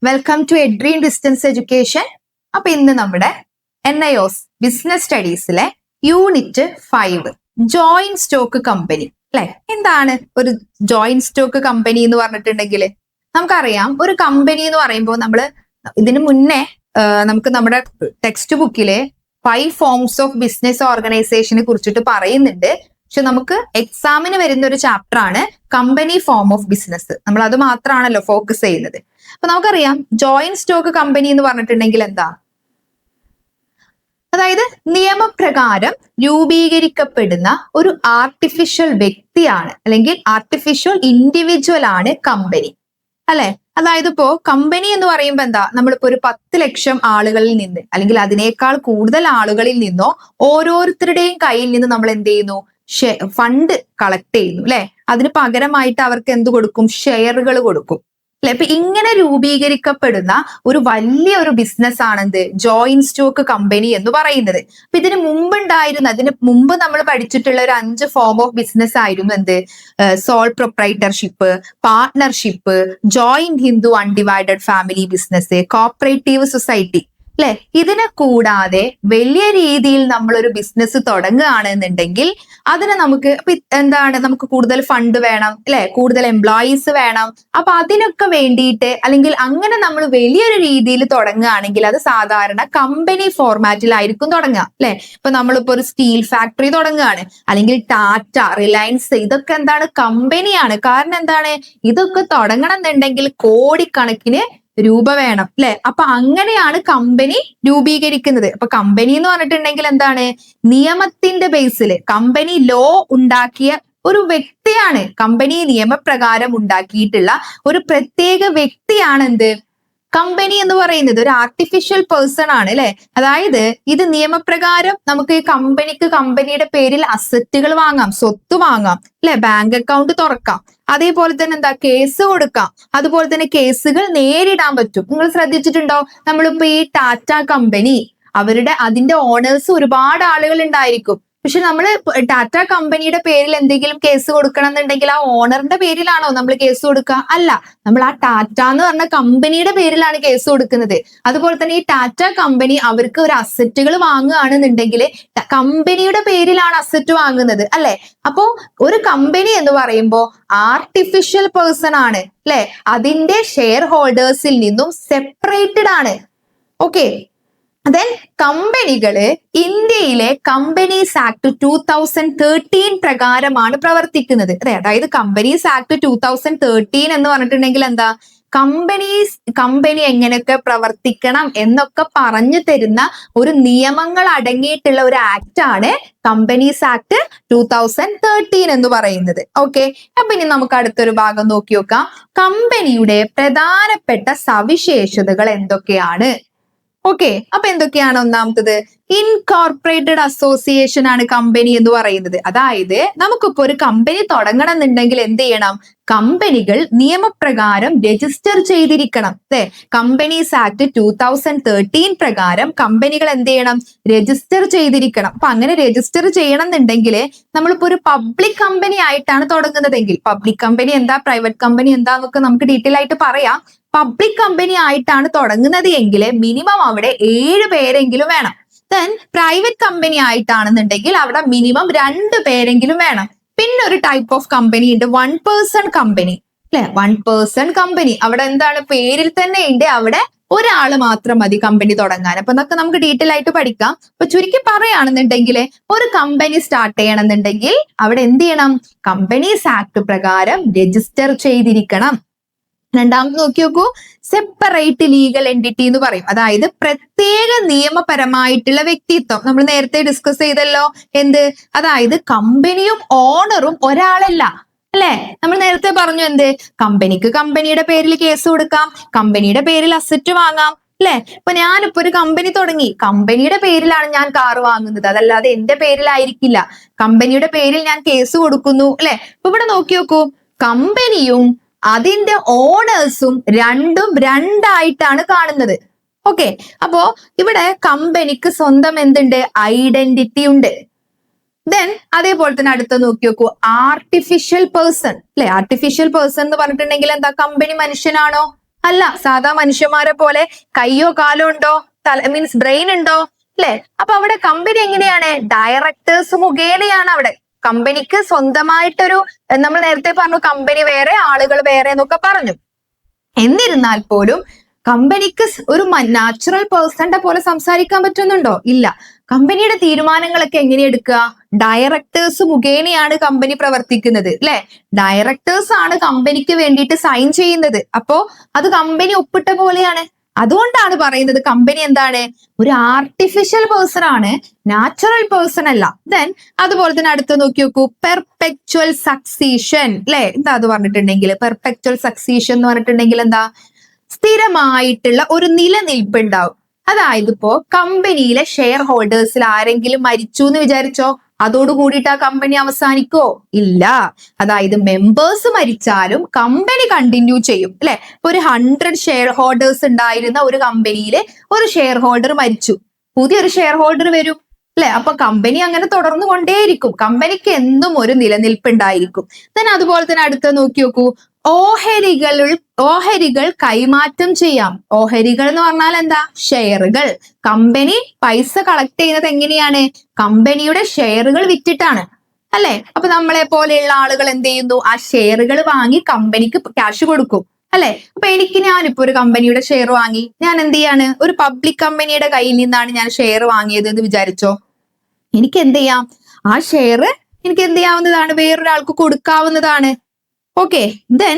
Welcome to edream distance education. അപ്പൊ ഇന്ന് നമ്മുടെ NIOS ബിസിനസ് സ്റ്റഡീസിലെ യൂണിറ്റ് 5 ജോയിന്റ് സ്റ്റോക്ക് കമ്പനി അല്ലെ. എന്താണ് ഒരു ജോയിന്റ് സ്റ്റോക്ക് കമ്പനി എന്ന് പറഞ്ഞിട്ടുണ്ടെങ്കിൽ നമുക്കറിയാം, ഒരു കമ്പനി എന്ന് പറയുമ്പോൾ നമ്മള് ഇതിനു മുന്നേ നമുക്ക് നമ്മുടെ ടെക്സ്റ്റ് ബുക്കിലെ 5 ഫോംസ് ഓഫ് ബിസിനസ് ഓർഗനൈസേഷനെ കുറിച്ചിട്ട് പറയുന്നുണ്ട്. പക്ഷെ നമുക്ക് എക്സാമിന് വരുന്ന ഒരു ചാപ്റ്റർ ആണ് കമ്പനി ഫോം ഓഫ് ബിസിനസ്. നമ്മൾ അത് മാത്രമാണല്ലോ ഫോക്കസ് ചെയ്യുന്നത്. അപ്പൊ നമുക്കറിയാം, ജോയിന്റ് സ്റ്റോക്ക് കമ്പനി എന്ന് പറഞ്ഞിട്ടുണ്ടെങ്കിൽ എന്താ, അതായത് നിയമപ്രകാരം രൂപീകരിക്കപ്പെടുന്ന ഒരു ആർട്ടിഫിഷ്യൽ വ്യക്തിയാണ്, അല്ലെങ്കിൽ ആർട്ടിഫിഷ്യൽ ഇൻഡിവിജ്വൽ ആണ് കമ്പനി അല്ലെ. അതായത് ഇപ്പോ കമ്പനി എന്ന് പറയുമ്പോൾ എന്താ, നമ്മളിപ്പോ ഒരു 10 ലക്ഷം ആളുകളിൽ നിന്ന് അല്ലെങ്കിൽ അതിനേക്കാൾ കൂടുതൽ ആളുകളിൽ നിന്നോ ഓരോരുത്തരുടെയും കയ്യിൽ നിന്ന് നമ്മൾ എന്ത് ചെയ്യുന്നു, ഫണ്ട് കളക്ട് ചെയ്യുന്നു അല്ലെ. അതിന് പകരമായിട്ട് അവർക്ക് എന്ത് കൊടുക്കും, ഷെയറുകൾ കൊടുക്കും അല്ലെ. അപ്പൊ ഇങ്ങനെ രൂപീകരിക്കപ്പെടുന്ന ഒരു വലിയ ഒരു ബിസിനസ് ആണെന്ത്, ജോയിന്റ് സ്റ്റോക്ക് കമ്പനി എന്ന് പറയുന്നത്. അപ്പൊ ഇതിന് മുമ്പ് നമ്മൾ പഠിച്ചിട്ടുള്ള ഒരു 5 ഫോം ഓഫ് ബിസിനസ് ആയിരുന്നു എന്ത്, sole proprietorship, partnership, joint Hindu undivided family business, cooperative society അല്ലെ. ഇതിനെ കൂടാതെ വലിയ രീതിയിൽ നമ്മളൊരു ബിസിനസ് തുടങ്ങുകയാണെന്നുണ്ടെങ്കിൽ അതിന് നമുക്ക് എന്താണ്, നമുക്ക് കൂടുതൽ ഫണ്ട് വേണം അല്ലെ, കൂടുതൽ എംപ്ലോയീസ് വേണം. അപ്പൊ അതിനൊക്കെ വേണ്ടിയിട്ട്, അല്ലെങ്കിൽ അങ്ങനെ നമ്മൾ വലിയൊരു രീതിയിൽ തുടങ്ങുകയാണെങ്കിൽ അത് സാധാരണ കമ്പനി ഫോർമാറ്റിലായിരിക്കും തുടങ്ങുക അല്ലെ. ഇപ്പൊ നമ്മളിപ്പോ ഒരു സ്റ്റീൽ ഫാക്ടറി തുടങ്ങുകയാണ്, അല്ലെങ്കിൽ ടാറ്റ, റിലയൻസ്, ഇതൊക്കെ എന്താണ്, കമ്പനിയാണ്. കാരണം എന്താണ്, ഇതൊക്കെ തുടങ്ങണം എന്നുണ്ടെങ്കിൽ കോടിക്കണക്കിന് രൂപ വേണം അല്ലെ. അപ്പൊ അങ്ങനെയാണ് കമ്പനി രൂപീകരിക്കുന്നത്. അപ്പൊ കമ്പനി എന്ന് പറഞ്ഞിട്ടുണ്ടെങ്കിൽ എന്താണ്, നിയമത്തിന്റെ ബേസിൽ കമ്പനി ലോ ഉണ്ടാക്കിയ ഒരു വ്യക്തിയാണ്. കമ്പനി നിയമപ്രകാരം ഉണ്ടാക്കിയിട്ടുള്ള ഒരു പ്രത്യേക വ്യക്തിയാണ് എന്ത്, കമ്പനി എന്ന് പറയുന്നത്. ഒരു ആർട്ടിഫിഷ്യൽ പേഴ്സൺ ആണ് അല്ലെ. അതായത് ഇത് നിയമപ്രകാരം നമുക്ക് കമ്പനിയുടെ പേരിൽ അസറ്റുകൾ വാങ്ങാം, സ്വത്ത് വാങ്ങാം അല്ലെ, ബാങ്ക് അക്കൗണ്ട് തുറക്കാം, അതേപോലെ തന്നെ എന്താ, കേസ് കൊടുക്കാം, അതുപോലെ തന്നെ കേസുകൾ നേരിടാൻ പറ്റും. നിങ്ങൾ ശ്രദ്ധിച്ചിട്ടുണ്ടോ, നമ്മളിപ്പോ ഈ ടാറ്റ കമ്പനി, അതിന്റെ ഓണേഴ്സ് ഒരുപാട് ആളുകൾ ഉണ്ടായിരിക്കും. പക്ഷെ നമ്മൾ ടാറ്റ കമ്പനിയുടെ പേരിൽ എന്തെങ്കിലും കേസ് കൊടുക്കണം എന്നുണ്ടെങ്കിൽ ആ ഓണറിന്റെ പേരിലാണോ നമ്മൾ കേസ് കൊടുക്കുക? അല്ല, നമ്മൾ ആ ടാറ്റ എന്ന് പറഞ്ഞ കമ്പനിയുടെ പേരിലാണ് കേസ് കൊടുക്കുന്നത്. അതുപോലെ തന്നെ ഈ ടാറ്റ കമ്പനി അവർക്ക് ഒരു അസറ്റുകൾ വാങ്ങുകയാണെന്നുണ്ടെങ്കിൽ കമ്പനിയുടെ പേരിലാണ് അസറ്റ് വാങ്ങുന്നത് അല്ലെ. അപ്പോ ഒരു കമ്പനി എന്ന് പറയുമ്പോൾ ആർട്ടിഫിഷ്യൽ പേഴ്സൺ ആണ് അല്ലെ, അതിന്റെ ഷെയർ ഹോൾഡേഴ്സിൽ നിന്നും സെപ്പറേറ്റഡ് ആണ്. ഓക്കെ, ദെൻ കമ്പനികള് ഇന്ത്യയിലെ കമ്പനീസ് ആക്ട് 2013 പ്രകാരമാണ് പ്രവർത്തിക്കുന്നത് അതെ. അതായത് കമ്പനീസ് ആക്ട് 2013 എന്ന് പറഞ്ഞിട്ടുണ്ടെങ്കിൽ എന്താ, കമ്പനി എങ്ങനെയൊക്കെ പ്രവർത്തിക്കണം എന്നൊക്കെ പറഞ്ഞു തരുന്ന ഒരു നിയമങ്ങൾ അടങ്ങിയിട്ടുള്ള ഒരു ആക്ട് ആണ് കമ്പനീസ് ആക്ട് 2013 എന്ന് പറയുന്നത്. ഓക്കെ, അപ്പൊ ഇനി നമുക്ക് അടുത്തൊരു ഭാഗം നോക്കി നോക്കാം. കമ്പനിയുടെ പ്രധാനപ്പെട്ട സവിശേഷതകൾ എന്തൊക്കെയാണ്? ഓക്കെ, അപ്പൊ എന്തൊക്കെയാണ്? ഒന്നാമത്തത്, ഇൻകോർപ്പറേറ്റഡ് അസോസിയേഷൻ ആണ് കമ്പനി എന്ന് പറയുന്നത്. അതായത് നമുക്കിപ്പോ ഒരു കമ്പനി തുടങ്ങണം എന്നുണ്ടെങ്കിൽ എന്ത് ചെയ്യണം, കമ്പനികൾ നിയമപ്രകാരം രജിസ്റ്റർ ചെയ്തിരിക്കണം അല്ലെ. കമ്പനീസ് ആക്ട് 2013 പ്രകാരം കമ്പനികൾ എന്ത് ചെയ്യണം, രജിസ്റ്റർ ചെയ്തിരിക്കണം. അപ്പൊ അങ്ങനെ രജിസ്റ്റർ ചെയ്യണം എന്നുണ്ടെങ്കിൽ നമ്മളിപ്പോ ഒരു പബ്ലിക് കമ്പനി ആയിട്ടാണ് തുടങ്ങുന്നതെങ്കിൽ, പബ്ലിക് കമ്പനി എന്താ, പ്രൈവറ്റ് കമ്പനി എന്താന്നൊക്കെ നമുക്ക് ഡീറ്റെയിൽ ആയിട്ട് പറയാം. പബ്ലിക് കമ്പനി ആയിട്ടാണ് തുടങ്ങുന്നത് എങ്കിൽ മിനിമം അവിടെ 7 പേരെങ്കിലും വേണം. ദെൻ പ്രൈവറ്റ് കമ്പനി ആയിട്ടാണെന്നുണ്ടെങ്കിൽ അവിടെ മിനിമം 2 പേരെങ്കിലും വേണം. പിന്നെ ഒരു ടൈപ്പ് ഓഫ് കമ്പനി ഉണ്ട്, 1 പേഴ്സൺ കമ്പനി അല്ലെ. 1 പേഴ്സൺ കമ്പനി അവിടെ എന്താണ്, പേരിൽ തന്നെ ഉണ്ട്, അവിടെ ഒരാള് മാത്രം മതി കമ്പനി തുടങ്ങാൻ. അപ്പൊ അതൊക്കെ നമുക്ക് ഡീറ്റെയിൽ ആയിട്ട് പഠിക്കാം. അപ്പൊ ചുരുക്കി പറയുകയാണെന്നുണ്ടെങ്കിൽ ഒരു കമ്പനി സ്റ്റാർട്ട് ചെയ്യണമെന്നുണ്ടെങ്കിൽ അവിടെ എന്ത് ചെയ്യണം, കമ്പനീസ് ആക്ട് പ്രകാരം രജിസ്റ്റർ ചെയ്തിരിക്കണം. രണ്ടാമത് നോക്കി നോക്കൂ, സെപ്പറേറ്റ് ലീഗൽ എൻറ്റിറ്റി എന്ന് പറയും. അതായത് പ്രത്യേക നിയമപരമായിട്ടുള്ള വ്യക്തിത്വം. നമ്മൾ നേരത്തെ ഡിസ്കസ് ചെയ്തല്ലോ എന്ത്, അതായത് കമ്പനിയും ഓണറും ഒരാളല്ല അല്ലെ. നമ്മൾ നേരത്തെ പറഞ്ഞു എന്ത്, കമ്പനിക്ക് കമ്പനിയുടെ പേരിൽ കേസ് കൊടുക്കാം, കമ്പനിയുടെ പേരിൽ അസറ്റ് വാങ്ങാം അല്ലെ. ഇപ്പൊ ഞാനിപ്പോ ഒരു കമ്പനി തുടങ്ങി, കമ്പനിയുടെ പേരിലാണ് ഞാൻ കാർ വാങ്ങുന്നത്, അതല്ലാതെ എന്റെ പേരിലായിരിക്കില്ല. കമ്പനിയുടെ പേരിൽ ഞാൻ കേസ് കൊടുക്കുന്നു അല്ലെ. ഇപ്പൊ ഇവിടെ നോക്കി നോക്കൂ, കമ്പനിയും അതിന്റെ ഓണേഴ്സും രണ്ടായിട്ടാണ് കാണുന്നത്. ഓക്കെ, അപ്പോ ഇവിടെ കമ്പനിക്ക് സ്വന്തം എന്തുണ്ട്, ഐഡന്റിറ്റി ഉണ്ട്. ദെൻ അതേപോലെ തന്നെ അടുത്ത നോക്കി നോക്കൂ, ആർട്ടിഫിഷ്യൽ പേഴ്സൺ അല്ലെ. ആർട്ടിഫിഷ്യൽ പേഴ്സൺ എന്ന് പറഞ്ഞിട്ടുണ്ടെങ്കിൽ എന്താ, കമ്പനി മനുഷ്യനാണോ? അല്ല, സാധാ മനുഷ്യന്മാരെ പോലെ കയ്യോ കാലോ ഉണ്ടോ, മീൻസ് ബ്രെയിൻ ഉണ്ടോ, അല്ലെ? അപ്പൊ അവിടെ കമ്പനി എങ്ങനെയാണ്? ഡയറക്ടേഴ്സ് മുഖേനയാണ് അവിടെ. കമ്പനിക്ക് സ്വന്തമായിട്ടൊരു, നമ്മൾ നേരത്തെ പറഞ്ഞു കമ്പനി വേറെ ആളുകൾ വേറെ എന്നൊക്കെ പറഞ്ഞു. എന്നിരുന്നാൽ പോലും കമ്പനിക്ക് ഒരു നാച്ചുറൽ പേഴ്സന്റെ പോലെ സംസാരിക്കാൻ പറ്റുന്നുണ്ടോ? ഇല്ല. കമ്പനിയുടെ തീരുമാനങ്ങളൊക്കെ എങ്ങനെ എടുക്കുക? ഡയറക്ടേഴ്സ് മുഖേനയാണ് കമ്പനി പ്രവർത്തിക്കുന്നത്, അല്ലെ? ഡയറക്ടേഴ്സ് ആണ് കമ്പനിക്ക് വേണ്ടിയിട്ട് സൈൻ ചെയ്യുന്നത്. അപ്പോ അത് കമ്പനി ഒപ്പിട്ട പോലെയാണ്. അതുകൊണ്ടാണ് പറയുന്നത് കമ്പനി എന്താണ്? ഒരു ആർട്ടിഫിഷ്യൽ പേഴ്സൺ ആണ്, നാച്ചുറൽ പേഴ്സൺ അല്ല. ദെൻ അതുപോലെ തന്നെ അടുത്ത് നോക്കി നോക്കൂ, പെർപെക്ച്വൽ സക്സീഷൻ, അല്ലെ? എന്താ അത് പറഞ്ഞിട്ടുണ്ടെങ്കിൽ, പെർപെക്ച്വൽ സക്സീഷൻ എന്ന് പറഞ്ഞിട്ടുണ്ടെങ്കിൽ എന്താ? സ്ഥിരമായിട്ടുള്ള ഒരു നിലനിൽപ്പ് ഉണ്ടാവും. അതായത് ഇപ്പോ കമ്പനിയിലെ ഷെയർ ഹോൾഡേഴ്സിൽ ആരെങ്കിലും മരിച്ചു എന്ന് വിചാരിച്ചോ, അതോട് കൂടിയിട്ട് ആ കമ്പനി അവസാനിക്കോ? ഇല്ല. അതായത് മെമ്പേഴ്സ് മരിച്ചാലും കമ്പനി കണ്ടിന്യൂ ചെയ്യും, അല്ലെ? ഒരു 100 ഷെയർ ഹോൾഡേഴ്സ് ഉണ്ടായിരുന്ന ഒരു കമ്പനിയിലെ ഒരു ഷെയർ ഹോൾഡർ മരിച്ചു, പുതിയൊരു ഷെയർ ഹോൾഡർ വരും, അല്ലെ? അപ്പൊ കമ്പനി അങ്ങനെ തുടർന്നു കൊണ്ടേയിരിക്കും. കമ്പനിക്ക് എന്നും ഒരു നിലനിൽപ്പ് ഉണ്ടായിരിക്കും. അതുപോലെ തന്നെ അടുത്ത നോക്കി നോക്കൂ, ഓഹരികൾ കൈമാറ്റം ചെയ്യാം. ഓഹരികൾ എന്ന് പറഞ്ഞാൽ എന്താ? ഷെയറുകൾ. കമ്പനി പൈസ കളക്ട് ചെയ്യുന്നത് എങ്ങനെയാണ്? കമ്പനിയുടെ ഷെയറുകൾ വിറ്റിട്ടാണ്, അല്ലെ? അപ്പൊ നമ്മളെ പോലെയുള്ള ആളുകൾ എന്ത് ചെയ്യുന്നു? ആ ഷെയറുകൾ വാങ്ങി കമ്പനിക്ക് ക്യാഷ് കൊടുക്കും, അല്ലെ? അപ്പൊ ഞാനിപ്പോ ഒരു കമ്പനിയുടെ ഷെയർ വാങ്ങി, ഞാൻ എന്ത് ചെയ്യാണ്? ഒരു പബ്ലിക് കമ്പനിയുടെ കയ്യിൽ നിന്നാണ് ഞാൻ ഷെയർ വാങ്ങിയത് എന്ന് വിചാരിച്ചോ, എനിക്ക് എന്ത് ചെയ്യാം? ആ ഷെയർ എനിക്ക് എന്ത് ചെയ്യാവുന്നതാണ്? വേറൊരാൾക്ക് കൊടുക്കാവുന്നതാണ്. ഓക്കെ, ദെൻ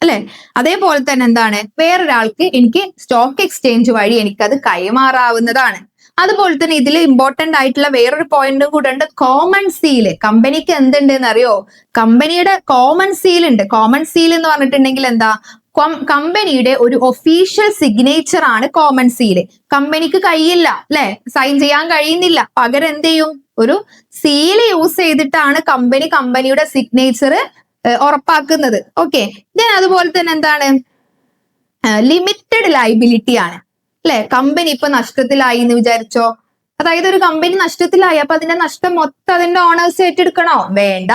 അല്ലെ? അതേപോലെ തന്നെ എന്താണ്? വേറൊരാൾക്ക് എനിക്ക് സ്റ്റോക്ക് എക്സ്ചേഞ്ച് വഴി എനിക്കത് കൈമാറാവുന്നതാണ്. അതുപോലെ തന്നെ ഇതിൽ ഇമ്പോർട്ടന്റ് ആയിട്ടുള്ള വേറൊരു പോയിന്റും കൂടെ ഉണ്ട്, കോമൺ സീല്. കമ്പനിക്ക് എന്തുണ്ട് എന്നറിയോ? കമ്പനിയുടെ കോമൺ സീൽ ഉണ്ട്. കോമൺ സീൽ എന്ന് പറഞ്ഞിട്ടുണ്ടെങ്കിൽ എന്താ? കമ്പനിയുടെ ഒരു ഒഫീഷ്യൽ സിഗ്നേച്ചർ ആണ് കോമൺ സീല്. കമ്പനിക്ക് കഴിയില്ല, അല്ലെ? സൈൻ ചെയ്യാൻ കഴിയുന്നില്ല. പകരം എന്ത് ചെയ്യും? ഒരു സീല് യൂസ് ചെയ്തിട്ടാണ് കമ്പനിയുടെ സിഗ്നേച്ചർ ഉറപ്പാക്കുന്നത്. ഓക്കെ, ദെൻ അതുപോലെ തന്നെ എന്താണ്? ലിമിറ്റഡ് ലൈബിലിറ്റി ആണ്, അല്ലെ? കമ്പനി ഇപ്പൊ നഷ്ടത്തിലായി എന്ന് വിചാരിച്ചോ, അതായത് ഒരു കമ്പനി നഷ്ടത്തിലായി, അപ്പൊ അതിന്റെ നഷ്ടം മൊത്തം അതിന്റെ ഓണേഴ്സ് ഏറ്റെടുക്കണോ? വേണ്ട.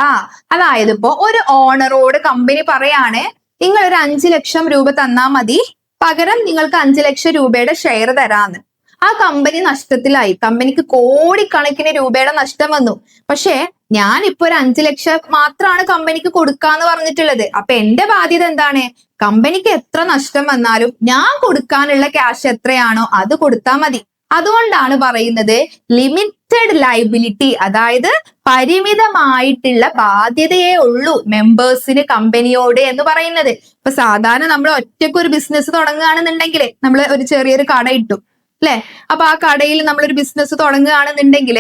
അതായത് ഇപ്പോ ഒരു ഓണറോട് കമ്പനി പറയാണ്, നിങ്ങൾ ഒരു 5 ലക്ഷം രൂപ തന്നാ മതി, പകരം നിങ്ങൾക്ക് 5 ലക്ഷം രൂപയുടെ ഷെയർ തരാന്ന്. ആ കമ്പനി നഷ്ടത്തിലായി, കമ്പനിക്ക് കോടിക്കണക്കിന് രൂപയുടെ നഷ്ടം വന്നു. പക്ഷെ ഞാനിപ്പോ ഒരു 5 ലക്ഷം മാത്രമാണ് കമ്പനിക്ക് കൊടുക്കാന്ന് പറഞ്ഞിട്ടുള്ളത്. അപ്പൊ എന്റെ ബാധ്യത എന്താണ്? കമ്പനിക്ക് എത്ര നഷ്ടം വന്നാലും ഞാൻ കൊടുക്കാനുള്ള ക്യാഷ് എത്രയാണോ അത് കൊടുത്താൽ മതി. അതുകൊണ്ടാണ് പറയുന്നത് ലിമിറ്റഡ് ലൈബിലിറ്റി, അതായത് പരിമിതമായിട്ടുള്ള ബാധ്യതയേ ഉള്ളൂ മെമ്പേഴ്സിന് കമ്പനിയോട് എന്ന് പറയുന്നത്. ഇപ്പൊ സാധാരണ നമ്മൾ ഒറ്റയ്ക്ക് ഒരു ബിസിനസ് തുടങ്ങുകയാണെന്നുണ്ടെങ്കിൽ, നമ്മൾ ഒരു ചെറിയൊരു കട ഇട്ടു, അല്ലെ? അപ്പൊ ആ കടയിൽ നമ്മളൊരു ബിസിനസ് തുടങ്ങുകയാണെന്നുണ്ടെങ്കിൽ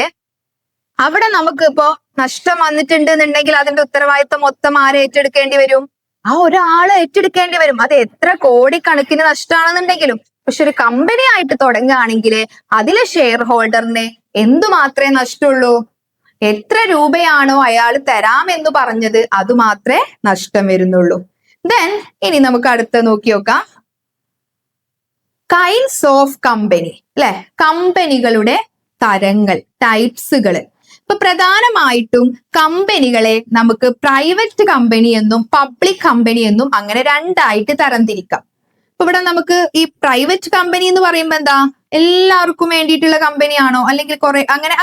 അവിടെ നമുക്ക് ഇപ്പോ നഷ്ടം വന്നിട്ടുണ്ട് എന്നുണ്ടെങ്കിൽ അതിന്റെ ഉത്തരവാദിത്വം മൊത്തം ആരെ ഏറ്റെടുക്കേണ്ടി വരും? ആ ഒരാള് ഏറ്റെടുക്കേണ്ടി വരും. അത് എത്ര കോടിക്കണക്കിന് നഷ്ടമാണെന്നുണ്ടെങ്കിലും. പക്ഷെ ഒരു കമ്പനി ആയിട്ട് തുടങ്ങുകയാണെങ്കിൽ അതിലെ ഷെയർ ഹോൾഡറിന് എന്തു മാത്രമേ നഷ്ടമുള്ളൂ? എത്ര രൂപയാണോ അയാൾ തരാമെന്ന് പറഞ്ഞത് അത് മാത്രമേ നഷ്ടം വരുന്നുള്ളൂ. ദെൻ ഇനി നമുക്ക് അടുത്ത നോക്കി നോക്കാം, കൈൻഡ്സ് ഓഫ് കമ്പനി, അല്ലെ? കമ്പനികളുടെ തരങ്ങൾ, ടൈപ്സുകൾ. ഇപ്പൊ പ്രധാനമായിട്ടും കമ്പനികളെ നമുക്ക് പ്രൈവറ്റ് കമ്പനി എന്നും പബ്ലിക് കമ്പനി എന്നും അങ്ങനെ രണ്ടായിട്ട് തരംതിരിക്കാം. ഇപ്പൊ ഇവിടെ നമുക്ക് ഈ പ്രൈവറ്റ് കമ്പനി എന്ന് പറയുമ്പോ എന്താ? എല്ലാവർക്കും വേണ്ടിയിട്ടുള്ള കമ്പനിയാണോ? അല്ലെങ്കിൽ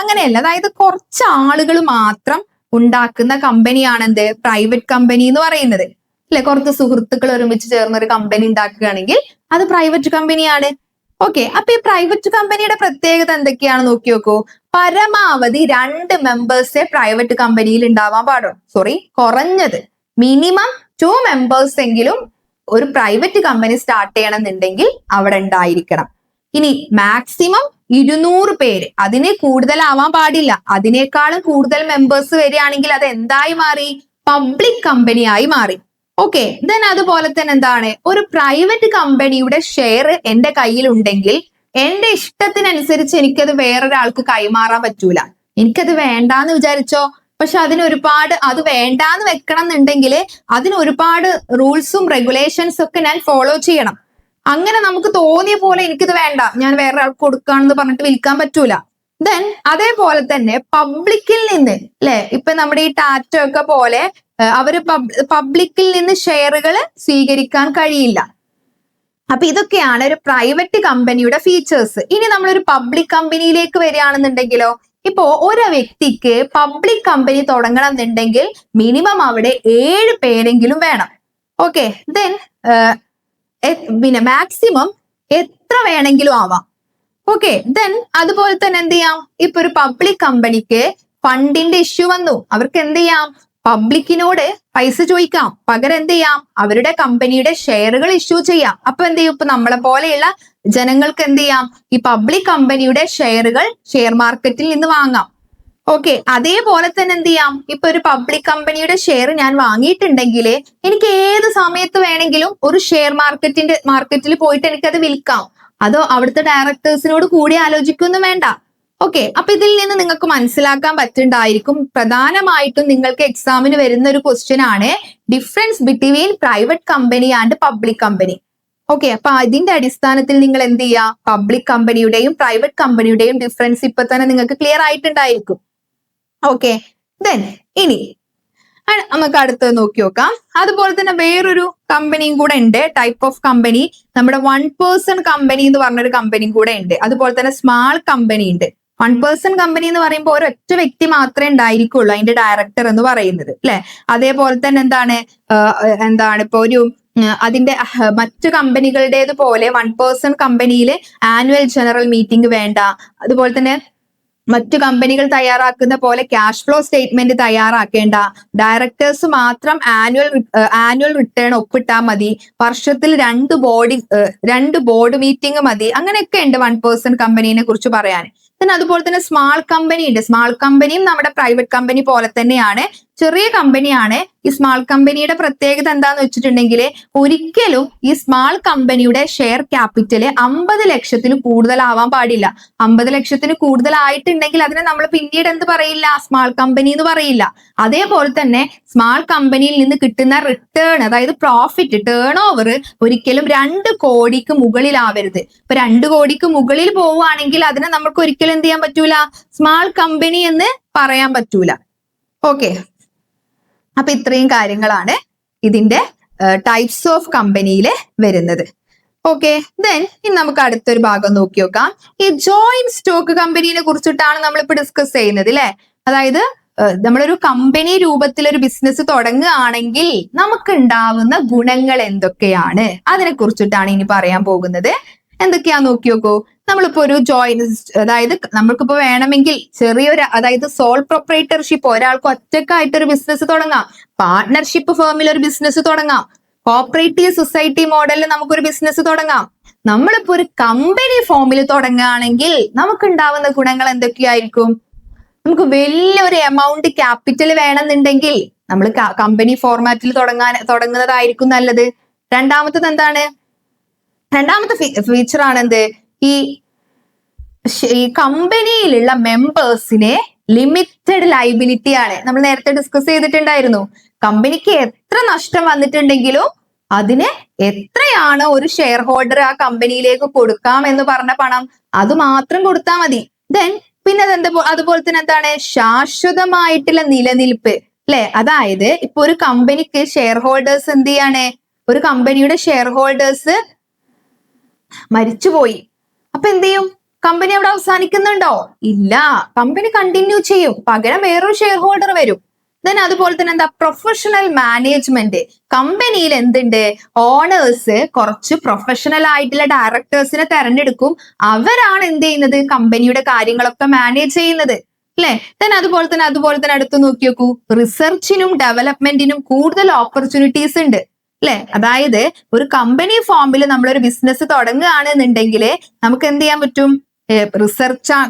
അങ്ങനെയല്ല. അതായത് കുറച്ച് ആളുകൾ മാത്രം ഉണ്ടാക്കുന്ന കമ്പനിയാണ് എന്ത്? പ്രൈവറ്റ് കമ്പനി എന്ന് പറയുന്നത്, അല്ലെ? കുറച്ച് സുഹൃത്തുക്കൾ ഒരുമിച്ച് ചേർന്ന് ഒരു കമ്പനി ഉണ്ടാക്കുകയാണെങ്കിൽ അത് പ്രൈവറ്റ് കമ്പനിയാണ്. ഓക്കെ, അപ്പൊ ഈ പ്രൈവറ്റ് കമ്പനിയുടെ പ്രത്യേകത എന്തൊക്കെയാണ് നോക്കി നോക്കൂ. പരമാവധി 2 മെമ്പേഴ്സേ പ്രൈവറ്റ് കമ്പനിയിൽ ഉണ്ടാവാൻ പാടുള്ളൂ. കുറഞ്ഞത് മിനിമം 2 മെമ്പേഴ്സ് എങ്കിലും ഒരു പ്രൈവറ്റ് കമ്പനി സ്റ്റാർട്ട് ചെയ്യണമെന്നുണ്ടെങ്കിൽ അവിടെ ഉണ്ടായിരിക്കണം. ഇനി മാക്സിമം 200 പേര്, അതിനെ കൂടുതലാവാൻ പാടില്ല. അതിനേക്കാളും കൂടുതൽ മെമ്പേഴ്സ് വരികയാണെങ്കിൽ അത് എന്തായി മാറി? പബ്ലിക് കമ്പനിയായി മാറി. ഓക്കെ, ദെൻ അതുപോലെ തന്നെ എന്താണ്? ഒരു പ്രൈവറ്റ് കമ്പനിയുടെ ഷെയർ എന്റെ കയ്യിൽ ഉണ്ടെങ്കിൽ എന്റെ ഇഷ്ടത്തിനനുസരിച്ച് എനിക്കത് വേറൊരാൾക്ക് കൈമാറാൻ പറ്റൂല. എനിക്കത് വേണ്ടാന്ന് വിചാരിച്ചോ, പക്ഷെ അത് വേണ്ടാന്ന് വെക്കണം എന്നുണ്ടെങ്കിൽ അതിന് ഒരുപാട് റൂൾസും റെഗുലേഷൻസ് ഒക്കെ ഞാൻ ഫോളോ ചെയ്യണം. അങ്ങനെ നമുക്ക് തോന്നിയ പോലെ എനിക്കിത് വേണ്ട, ഞാൻ വേറൊരാൾക്ക് കൊടുക്കാണെന്ന് പറഞ്ഞിട്ട് വിൽക്കാൻ പറ്റൂല. ദെൻ അതേപോലെ തന്നെ പബ്ലിക്കിൽ നിന്ന്, അല്ലെ? ഇപ്പൊ നമ്മുടെ ഈ ടാറ്റോ ഒക്കെ പോലെ അവര് പബ്ലിക്കിൽ നിന്ന് ഷെയറുകൾ സ്വീകരിക്കാൻ കഴിയില്ല. അപ്പൊ ഇതൊക്കെയാണ് ഒരു പ്രൈവറ്റ് കമ്പനിയുടെ ഫീച്ചേഴ്സ്. ഇനി നമ്മളൊരു പബ്ലിക് കമ്പനിയിലേക്ക് വരികയാണെന്നുണ്ടെങ്കിലോ, ഇപ്പോ ഒരു വ്യക്തിക്ക് പബ്ലിക് കമ്പനി തുടങ്ങണം എന്നുണ്ടെങ്കിൽ മിനിമം അവിടെ 7 പേരെങ്കിലും വേണം. ഓക്കെ, ദെൻ പിന്നെ മാക്സിമം എത്ര വേണമെങ്കിലും ആവാം. ഓക്കെ, ദെൻ അതുപോലെ തന്നെ എന്ത് ചെയ്യാം, ഇപ്പൊ ഒരു പബ്ലിക് കമ്പനിക്ക് ഫണ്ടിന്റെ ഇഷ്യൂ വന്നു, അവർക്ക് എന്ത് ചെയ്യാം, പബ്ലിക്കിനോട് പൈസ ചോദിക്കാം, പകരം എന്ത് ചെയ്യാം, അവരുടെ കമ്പനിയുടെ ഷെയറുകൾ ഇഷ്യൂ ചെയ്യാം. അപ്പൊ എന്ത് ചെയ്യും, ഇപ്പൊ നമ്മളെ പോലെയുള്ള ജനങ്ങൾക്ക് എന്ത് ചെയ്യാം, ഈ പബ്ലിക് കമ്പനിയുടെ ഷെയറുകൾ ഷെയർ മാർക്കറ്റിൽ നിന്ന് വാങ്ങാം. ഓക്കെ, അതേപോലെ തന്നെ എന്ത് ചെയ്യാം, ഇപ്പൊ ഒരു പബ്ലിക് കമ്പനിയുടെ ഷെയർ ഞാൻ വാങ്ങിയിട്ടുണ്ടെങ്കിൽ എനിക്ക് ഏത് സമയത്ത് വേണമെങ്കിലും ഒരു ഷെയർ മാർക്കറ്റിൽ പോയിട്ട് എനിക്കത് വിൽക്കാം. അതോ അവിടുത്തെ ഡയറക്ടേഴ്സിനോട് കൂടി ആലോചിക്കൊന്നും വേണ്ട. ഓക്കെ, അപ്പൊ ഇതിൽ നിന്ന് നിങ്ങൾക്ക് മനസ്സിലാക്കാൻ പറ്റുന്നുണ്ടായിരിക്കും, പ്രധാനമായിട്ടും നിങ്ങൾക്ക് എക്സാമിന് വരുന്ന ഒരു ക്വസ്റ്റ്യൻ ആണ് difference between private company and public company. Okay, അപ്പൊ അതിന്റെ അടിസ്ഥാനത്തിൽ നിങ്ങൾ എന്ത് ചെയ്യുക, പബ്ലിക് കമ്പനിയുടെയും പ്രൈവറ്റ് കമ്പനിയുടെയും ഡിഫറൻസ് ഇപ്പൊ തന്നെ നിങ്ങൾക്ക് ക്ലിയർ ആയിട്ടുണ്ടായിരിക്കും. ഓക്കെ, ദെൻ ഇനി നമുക്ക് അടുത്തത് നോക്കി നോക്കാം. അതുപോലെ തന്നെ വേറൊരു കമ്പനിയും കൂടെ ഉണ്ട്, ടൈപ്പ് ഓഫ് കമ്പനി, നമ്മുടെ 1 person കമ്പനി എന്ന് പറഞ്ഞൊരു കമ്പനിയും കൂടെ ഉണ്ട്. അതുപോലെ തന്നെ സ്മാൾ കമ്പനി ഉണ്ട്. 1 person കമ്പനി എന്ന് പറയുമ്പോൾ ഒരൊറ്റ വ്യക്തി മാത്രമേ ഉണ്ടായിരിക്കുള്ളൂ, അതിന്റെ ഡയറക്ടർ എന്ന് പറയുന്നത്, അല്ലെ. അതേപോലെ തന്നെ എന്താണ് ഇപ്പൊ ഒരു അതിന്റെ മറ്റു കമ്പനികളുടേതുപോലെ 1 person കമ്പനിയിൽ ആനുവൽ ജനറൽ മീറ്റിംഗ് വേണ്ട. അതുപോലെ തന്നെ മറ്റു കമ്പനികൾ തയ്യാറാക്കുന്ന പോലെ ക്യാഷ് ഫ്ലോ സ്റ്റേറ്റ്മെന്റ് തയ്യാറാക്കേണ്ട, ഡയറക്ടേഴ്സ് മാത്രം ആനുവൽ റിട്ടേൺ ഒപ്പിട്ടാൽ മതി, വർഷത്തിൽ 2 ബോർഡ് മീറ്റിംഗ് മതി. അങ്ങനെയൊക്കെ ഉണ്ട് 1 person കമ്പനീനെ കുറിച്ച് പറയാൻ. പിന്നെ അതുപോലെ തന്നെ സ്മാൾ കമ്പനി ഉണ്ട്. സ്മാൾ കമ്പനിയും നമ്മുടെ പ്രൈവറ്റ് കമ്പനി പോലെ തന്നെയാണ്, ചെറിയ കമ്പനിയാണ്. ഈ സ്മാൾ കമ്പനിയുടെ പ്രത്യേകത എന്താന്ന് വെച്ചിട്ടുണ്ടെങ്കിൽ ഒരിക്കലും ഈ സ്മാൾ കമ്പനിയുടെ ഷെയർ ക്യാപിറ്റൽ 50 ലക്ഷത്തിന് കൂടുതലാവാൻ പാടില്ല. 50 ലക്ഷത്തിന് കൂടുതലായിട്ടുണ്ടെങ്കിൽ അതിനെ നമ്മൾ പിന്നീട് എന്ത് പറയില്ല, സ്മാൾ കമ്പനി എന്ന് പറയില്ല. അതേപോലെ തന്നെ സ്മാൾ കമ്പനിയിൽ നിന്ന് കിട്ടുന്ന റിട്ടേൺ, അതായത് പ്രോഫിറ്റ്, ടേൺ ഓവർ ഒരിക്കലും 2 കോടിക്ക് മുകളിലാവരുത്. ഇപ്പൊ 2 കോടിക്ക് മുകളിൽ പോവുകയാണെങ്കിൽ അതിനെ നമുക്ക് ഒരിക്കലും എന്ത് ചെയ്യാൻ പറ്റൂല, സ്മാൾ കമ്പനി എന്ന് പറയാൻ പറ്റൂല. ഓക്കെ, അപ്പൊ ഇത്രയും കാര്യങ്ങളാണ് ഇതിന്റെ ടൈപ്സ് ഓഫ് കമ്പനിയിൽ വരുന്നത്. ഓക്കെ, ദെൻ ഇനി നമുക്ക് അടുത്തൊരു ഭാഗം നോക്കി നോക്കാം. ഈ ജോയിന്റ് സ്റ്റോക്ക് കമ്പനിയെ കുറിച്ചിട്ടാണ് നമ്മളിപ്പോ ഡിസ്കസ് ചെയ്യുന്നത്, അല്ലെ. അതായത് നമ്മളൊരു കമ്പനി രൂപത്തിൽ ഒരു ബിസിനസ് തുടങ്ങുകയാണെങ്കിൽ നമുക്ക് ഉണ്ടാവുന്ന ഗുണങ്ങൾ എന്തൊക്കെയാണ്, അതിനെ കുറിച്ചിട്ടാണ് ഇനി പറയാൻ പോകുന്നത്. എന്തൊക്കെയാ നോക്കി നോക്കൂ. നമ്മളിപ്പോ ഒരു അതായത് നമ്മൾക്കിപ്പോ വേണമെങ്കിൽ ചെറിയൊരു, അതായത് സോൾ പ്രൊപ്പറേറ്റർഷിപ്പ്, ഒരാൾക്ക് ഒറ്റക്കായിട്ടൊരു ബിസിനസ് തുടങ്ങാം, പാർട്ട്ണർഷിപ്പ് ഫേമിൽ ഒരു ബിസിനസ് തുടങ്ങാം, കോപ്പറേറ്റീവ് സൊസൈറ്റി മോഡലിൽ നമുക്കൊരു ബിസിനസ് തുടങ്ങാം. നമ്മളിപ്പോ ഒരു കമ്പനി ഫോമിൽ തുടങ്ങുകയാണെങ്കിൽ നമുക്ക് ഉണ്ടാവുന്ന ഗുണങ്ങൾ എന്തൊക്കെയായിരിക്കും? നമുക്ക് വലിയൊരു എമൗണ്ട് ക്യാപിറ്റൽ വേണമെന്നുണ്ടെങ്കിൽ നമ്മൾ കമ്പനി ഫോർമാറ്റിൽ തുടങ്ങുന്നതായിരിക്കും നല്ലത്. രണ്ടാമത്തെ ഫീച്ചർ ആണ് എന്ത്, ഈ കമ്പനിയിലുള്ള മെമ്പേഴ്സിനെ ലിമിറ്റഡ് ലൈബിലിറ്റി ആണ്. നമ്മൾ നേരത്തെ ഡിസ്കസ് ചെയ്തിട്ടുണ്ടായിരുന്നു, കമ്പനിക്ക് എത്ര നഷ്ടം വന്നിട്ടുണ്ടെങ്കിലും അതിന് എത്രയാണോ ഒരു ഷെയർ ഹോൾഡർ ആ കമ്പനിയിലേക്ക് കൊടുക്കാം എന്ന് പറഞ്ഞ പണം അത് മാത്രം കൊടുത്താൽ മതി. ദെൻ പിന്നെ അതുപോലെ തന്നെ എന്താണ്, ശാശ്വതമായിട്ടുള്ള നിലനിൽപ്പ്, അല്ലെ. അതായത് ഇപ്പൊ ഒരു കമ്പനിക്ക് ഷെയർ ഹോൾഡേഴ്സ് എന്ത് ചെയ്യാണ്, ഒരു കമ്പനിയുടെ ഷെയർ ഹോൾഡേഴ്സ് മരിച്ചുപോയി, അപ്പൊ എന്ത് ചെയ്യും, കമ്പനി അവിടെ അവസാനിക്കുന്നുണ്ടോ? ഇല്ല, കമ്പനി കണ്ടിന്യൂ ചെയ്യും, പകരം വേറൊരു ഷെയർ ഹോൾഡർ വരും. ദെൻ അതുപോലെ തന്നെ പ്രൊഫഷണൽ മാനേജ്മെന്റ്. കമ്പനിയിൽ എന്തുണ്ട്, ഓണേഴ്സ് കുറച്ച് പ്രൊഫഷണൽ ആയിട്ടുള്ള ഡയറക്ടേഴ്സിനെ തെരഞ്ഞെടുക്കും, അവരാണ് എന്ത് ചെയ്യുന്നത്, കമ്പനിയുടെ കാര്യങ്ങളൊക്കെ മാനേജ് ചെയ്യുന്നത്, അല്ലെ. ദെൻ അതുപോലെ തന്നെ അടുത്ത് നോക്കി നോക്കൂ, റിസർച്ചിനും ഡെവലപ്മെന്റിനും കൂടുതൽ ഓപ്പർച്യൂണിറ്റീസ് ഉണ്ട്, അല്ലെ. അതായത് ഒരു കമ്പനി ഫോമിൽ നമ്മളൊരു ബിസിനസ് തുടങ്ങുകയാണെന്നുണ്ടെങ്കിൽ നമുക്ക് എന്ത് ചെയ്യാൻ പറ്റും,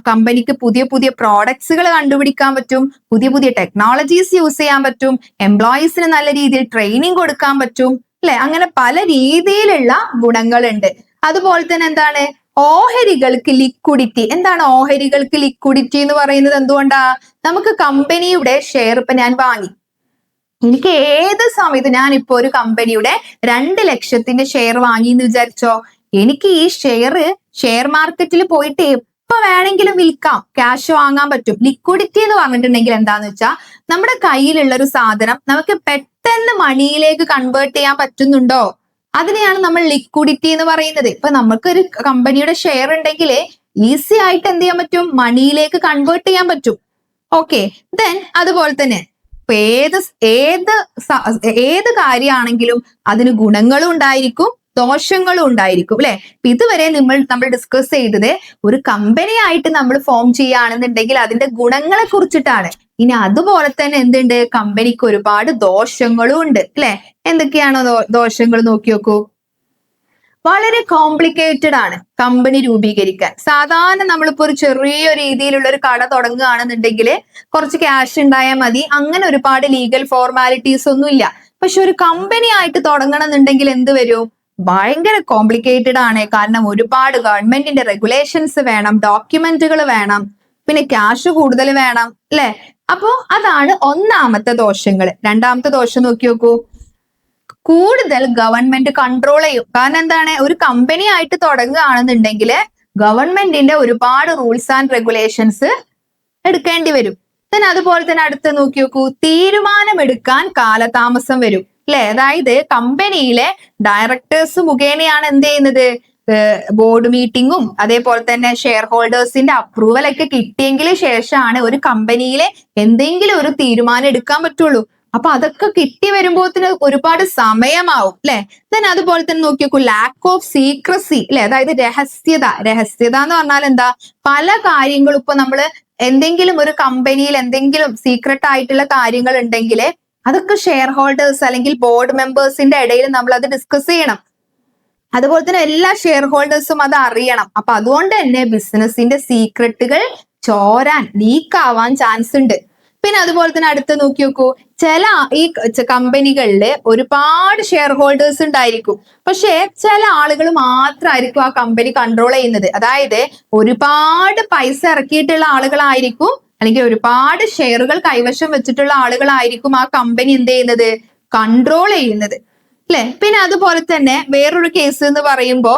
കമ്പനിക്ക് പുതിയ പുതിയ പ്രോഡക്ട്സുകൾ കണ്ടുപിടിക്കാൻ പറ്റും, പുതിയ ടെക്നോളജീസ് യൂസ് ചെയ്യാൻ പറ്റും, എംപ്ലോയീസിന് നല്ല രീതിയിൽ ട്രെയിനിങ് കൊടുക്കാൻ പറ്റും, അല്ലെ. അങ്ങനെ പല രീതിയിലുള്ള ഗുണങ്ങളുണ്ട്. അതുപോലെ തന്നെ എന്താണ്, ഓഹരികൾക്ക് ലിക്വിഡിറ്റി. എന്താണ് ഓഹരികൾക്ക് ലിക്വിഡിറ്റി എന്ന് പറയുന്നത്? എന്തുകൊണ്ടാ, നമുക്ക് കമ്പനിയുടെ ഷെയർ ഇപ്പൊ ഞാൻ വാങ്ങി, എനിക്ക് ഏത് സമയത്ത്, ഞാനിപ്പോ ഒരു കമ്പനിയുടെ 2 ലക്ഷത്തിന്റെ ഷെയർ വാങ്ങി എന്ന് വിചാരിച്ചോ, എനിക്ക് ഈ ഷെയർ മാർക്കറ്റിൽ പോയിട്ട് എപ്പോ വേണമെങ്കിലും വിൽക്കാം, ക്യാഷ് വാങ്ങാൻ പറ്റും. ലിക്വിഡിറ്റി എന്ന് പറഞ്ഞിട്ടുണ്ടെങ്കിൽ എന്താന്ന് വെച്ചാൽ നമ്മുടെ കയ്യിലുള്ള ഒരു സാധനം നമുക്ക് പെട്ടെന്ന് മണിയിലേക്ക് കൺവേർട്ട് ചെയ്യാൻ പറ്റുന്നുണ്ടോ? അതിനെയാണ് നമ്മൾ ലിക്വിഡിറ്റി എന്ന് പറയുന്നത്. ഇപ്പൊ നമുക്കൊരു കമ്പനിയുടെ ഷെയർ ഉണ്ടെങ്കിൽ ഈസി ആയിട്ട് എന്ത് ചെയ്യാൻ പറ്റും, മണിയിലേക്ക് കൺവേർട്ട് ചെയ്യാൻ പറ്റും. ഓക്കെ, ദെൻ അതുപോലെ തന്നെ ഇപ്പൊ ഏത് കാര്യമാണെങ്കിലും അതിന് ഗുണങ്ങളും ഉണ്ടായിരിക്കും ദോഷങ്ങളും ഉണ്ടായിരിക്കും അല്ലെ. ഇതുവരെ നമ്മൾ ഡിസ്കസ് ചെയ്തത് ഒരു കമ്പനി ആയിട്ട് നമ്മൾ ഫോം ചെയ്യുകയാണെന്നുണ്ടെങ്കിൽ അതിന്റെ ഗുണങ്ങളെ കുറിച്ചിട്ടാണ്. ഇനി അതുപോലെ തന്നെ എന്തുണ്ട്, കമ്പനിക്ക് ഒരുപാട് ദോഷങ്ങളും ഉണ്ട് അല്ലെ. എന്തൊക്കെയാണോ ദോഷങ്ങൾ നോക്കി നോക്കൂ. വളരെ കോംപ്ലിക്കേറ്റഡ് ആണ് കമ്പനി രൂപീകരിക്കാൻ. സാധാരണ നമ്മളിപ്പോ ഒരു ചെറിയ രീതിയിലുള്ള ഒരു കട തുടങ്ങുകയാണെന്നുണ്ടെങ്കിൽ കുറച്ച് ക്യാഷ് ഉണ്ടായാൽ മതി, അങ്ങനെ ഒരുപാട് ലീഗൽ ഫോർമാലിറ്റീസ് ഒന്നും ഇല്ല. പക്ഷെ ഒരു കമ്പനി ആയിട്ട് തുടങ്ങണം എന്നുണ്ടെങ്കിൽ എന്ത് വരും, ഭയങ്കര കോംപ്ലിക്കേറ്റഡ് ആണ്. കാരണം ഒരുപാട് ഗവൺമെന്റിന്റെ റെഗുലേഷൻസ് വേണം, ഡോക്യുമെന്റുകൾ വേണം, പിന്നെ ക്യാഷ് കൂടുതൽ വേണം അല്ലെ. അപ്പോ അതാണ് ഒന്നാമത്തെ ദോഷങ്ങൾ. രണ്ടാമത്തെ ദോഷം നോക്കി നോക്കൂ. കൂടുതൽ ഗവൺമെന്റ് കൺട്രോൾ ചെയ്യും. കാരണം എന്താണ്, ഒരു കമ്പനി ആയിട്ട് തുടങ്ങുകയാണെന്നുണ്ടെങ്കിൽ ഗവൺമെന്റിന്റെ ഒരുപാട് റൂൾസ് ആൻഡ് റെഗുലേഷൻസ് എടുക്കേണ്ടി വരും. then അതുപോലെ തന്നെ അടുത്ത് നോക്കി നോക്കൂ, തീരുമാനമെടുക്കാൻ കാലതാമസം വരും അല്ലെ. അതായത് കമ്പനിയിലെ ഡയറക്ടേഴ്സ് മുഖേനയാണ് എന്ത് ചെയ്യുന്നത്, ബോർഡ് മീറ്റിംഗും അതേപോലെ തന്നെ ഷെയർ ഹോൾഡേഴ്സിന്റെ അപ്രൂവൽ ഒക്കെ കിട്ടിയെങ്കിൽ ശേഷമാണ് ഒരു കമ്പനിയിലെ എന്തെങ്കിലും ഒരു തീരുമാനം എടുക്കാൻ പറ്റുള്ളൂ. അപ്പൊ അതൊക്കെ കിട്ടി വരുമ്പോഴത്തിന് ഒരുപാട് സമയമാവും അല്ലെ. then അതുപോലെ തന്നെ നോക്കി നോക്കൂ, ലാക്ക് ഓഫ് സീക്രസി അല്ലെ. അതായത് രഹസ്യത എന്ന് പറഞ്ഞാൽ എന്താ, പല കാര്യങ്ങളും ഇപ്പൊ നമ്മള് എന്തെങ്കിലും ഒരു കമ്പനിയിൽ എന്തെങ്കിലും സീക്രട്ട് ആയിട്ടുള്ള കാര്യങ്ങൾ ഉണ്ടെങ്കിൽ അതൊക്കെ ഷെയർ ഹോൾഡേഴ്സ് അല്ലെങ്കിൽ ബോർഡ് മെമ്പേഴ്സിന്റെ ഇടയിൽ നമ്മൾ അത് ഡിസ്കസ് ചെയ്യണം. അതുപോലെ തന്നെ എല്ലാ ഷെയർ ഹോൾഡേഴ്സും അത് അറിയണം. അപ്പൊ അതുകൊണ്ട് തന്നെ ബിസിനസിന്റെ സീക്രട്ടുകൾ ചോരാൻ, ലീക്ക് ആവാൻ ചാൻസ് ഉണ്ട്. പിന്നെ അതുപോലെ തന്നെ അടുത്ത് നോക്കി നോക്കൂ, ചില ഈ കമ്പനികളിൽ ഒരുപാട് ഷെയർ ഹോൾഡേഴ്സ് ഉണ്ടായിരിക്കും, പക്ഷെ ചില ആളുകൾ മാത്രമായിരിക്കും ആ കമ്പനി കൺട്രോൾ ചെയ്യുന്നത്. അതായത് ഒരുപാട് പൈസ ഇറക്കിയിട്ടുള്ള ആളുകളായിരിക്കും അല്ലെങ്കിൽ ഒരുപാട് ഷെയറുകൾ കൈവശം വെച്ചിട്ടുള്ള ആളുകളായിരിക്കും ആ കമ്പനി എന്ത് ചെയ്യുന്നത്, കൺട്രോൾ ചെയ്യുന്നത് അല്ലെ. പിന്നെ അതുപോലെ തന്നെ വേറൊരു കേസ് എന്ന് പറയുമ്പോ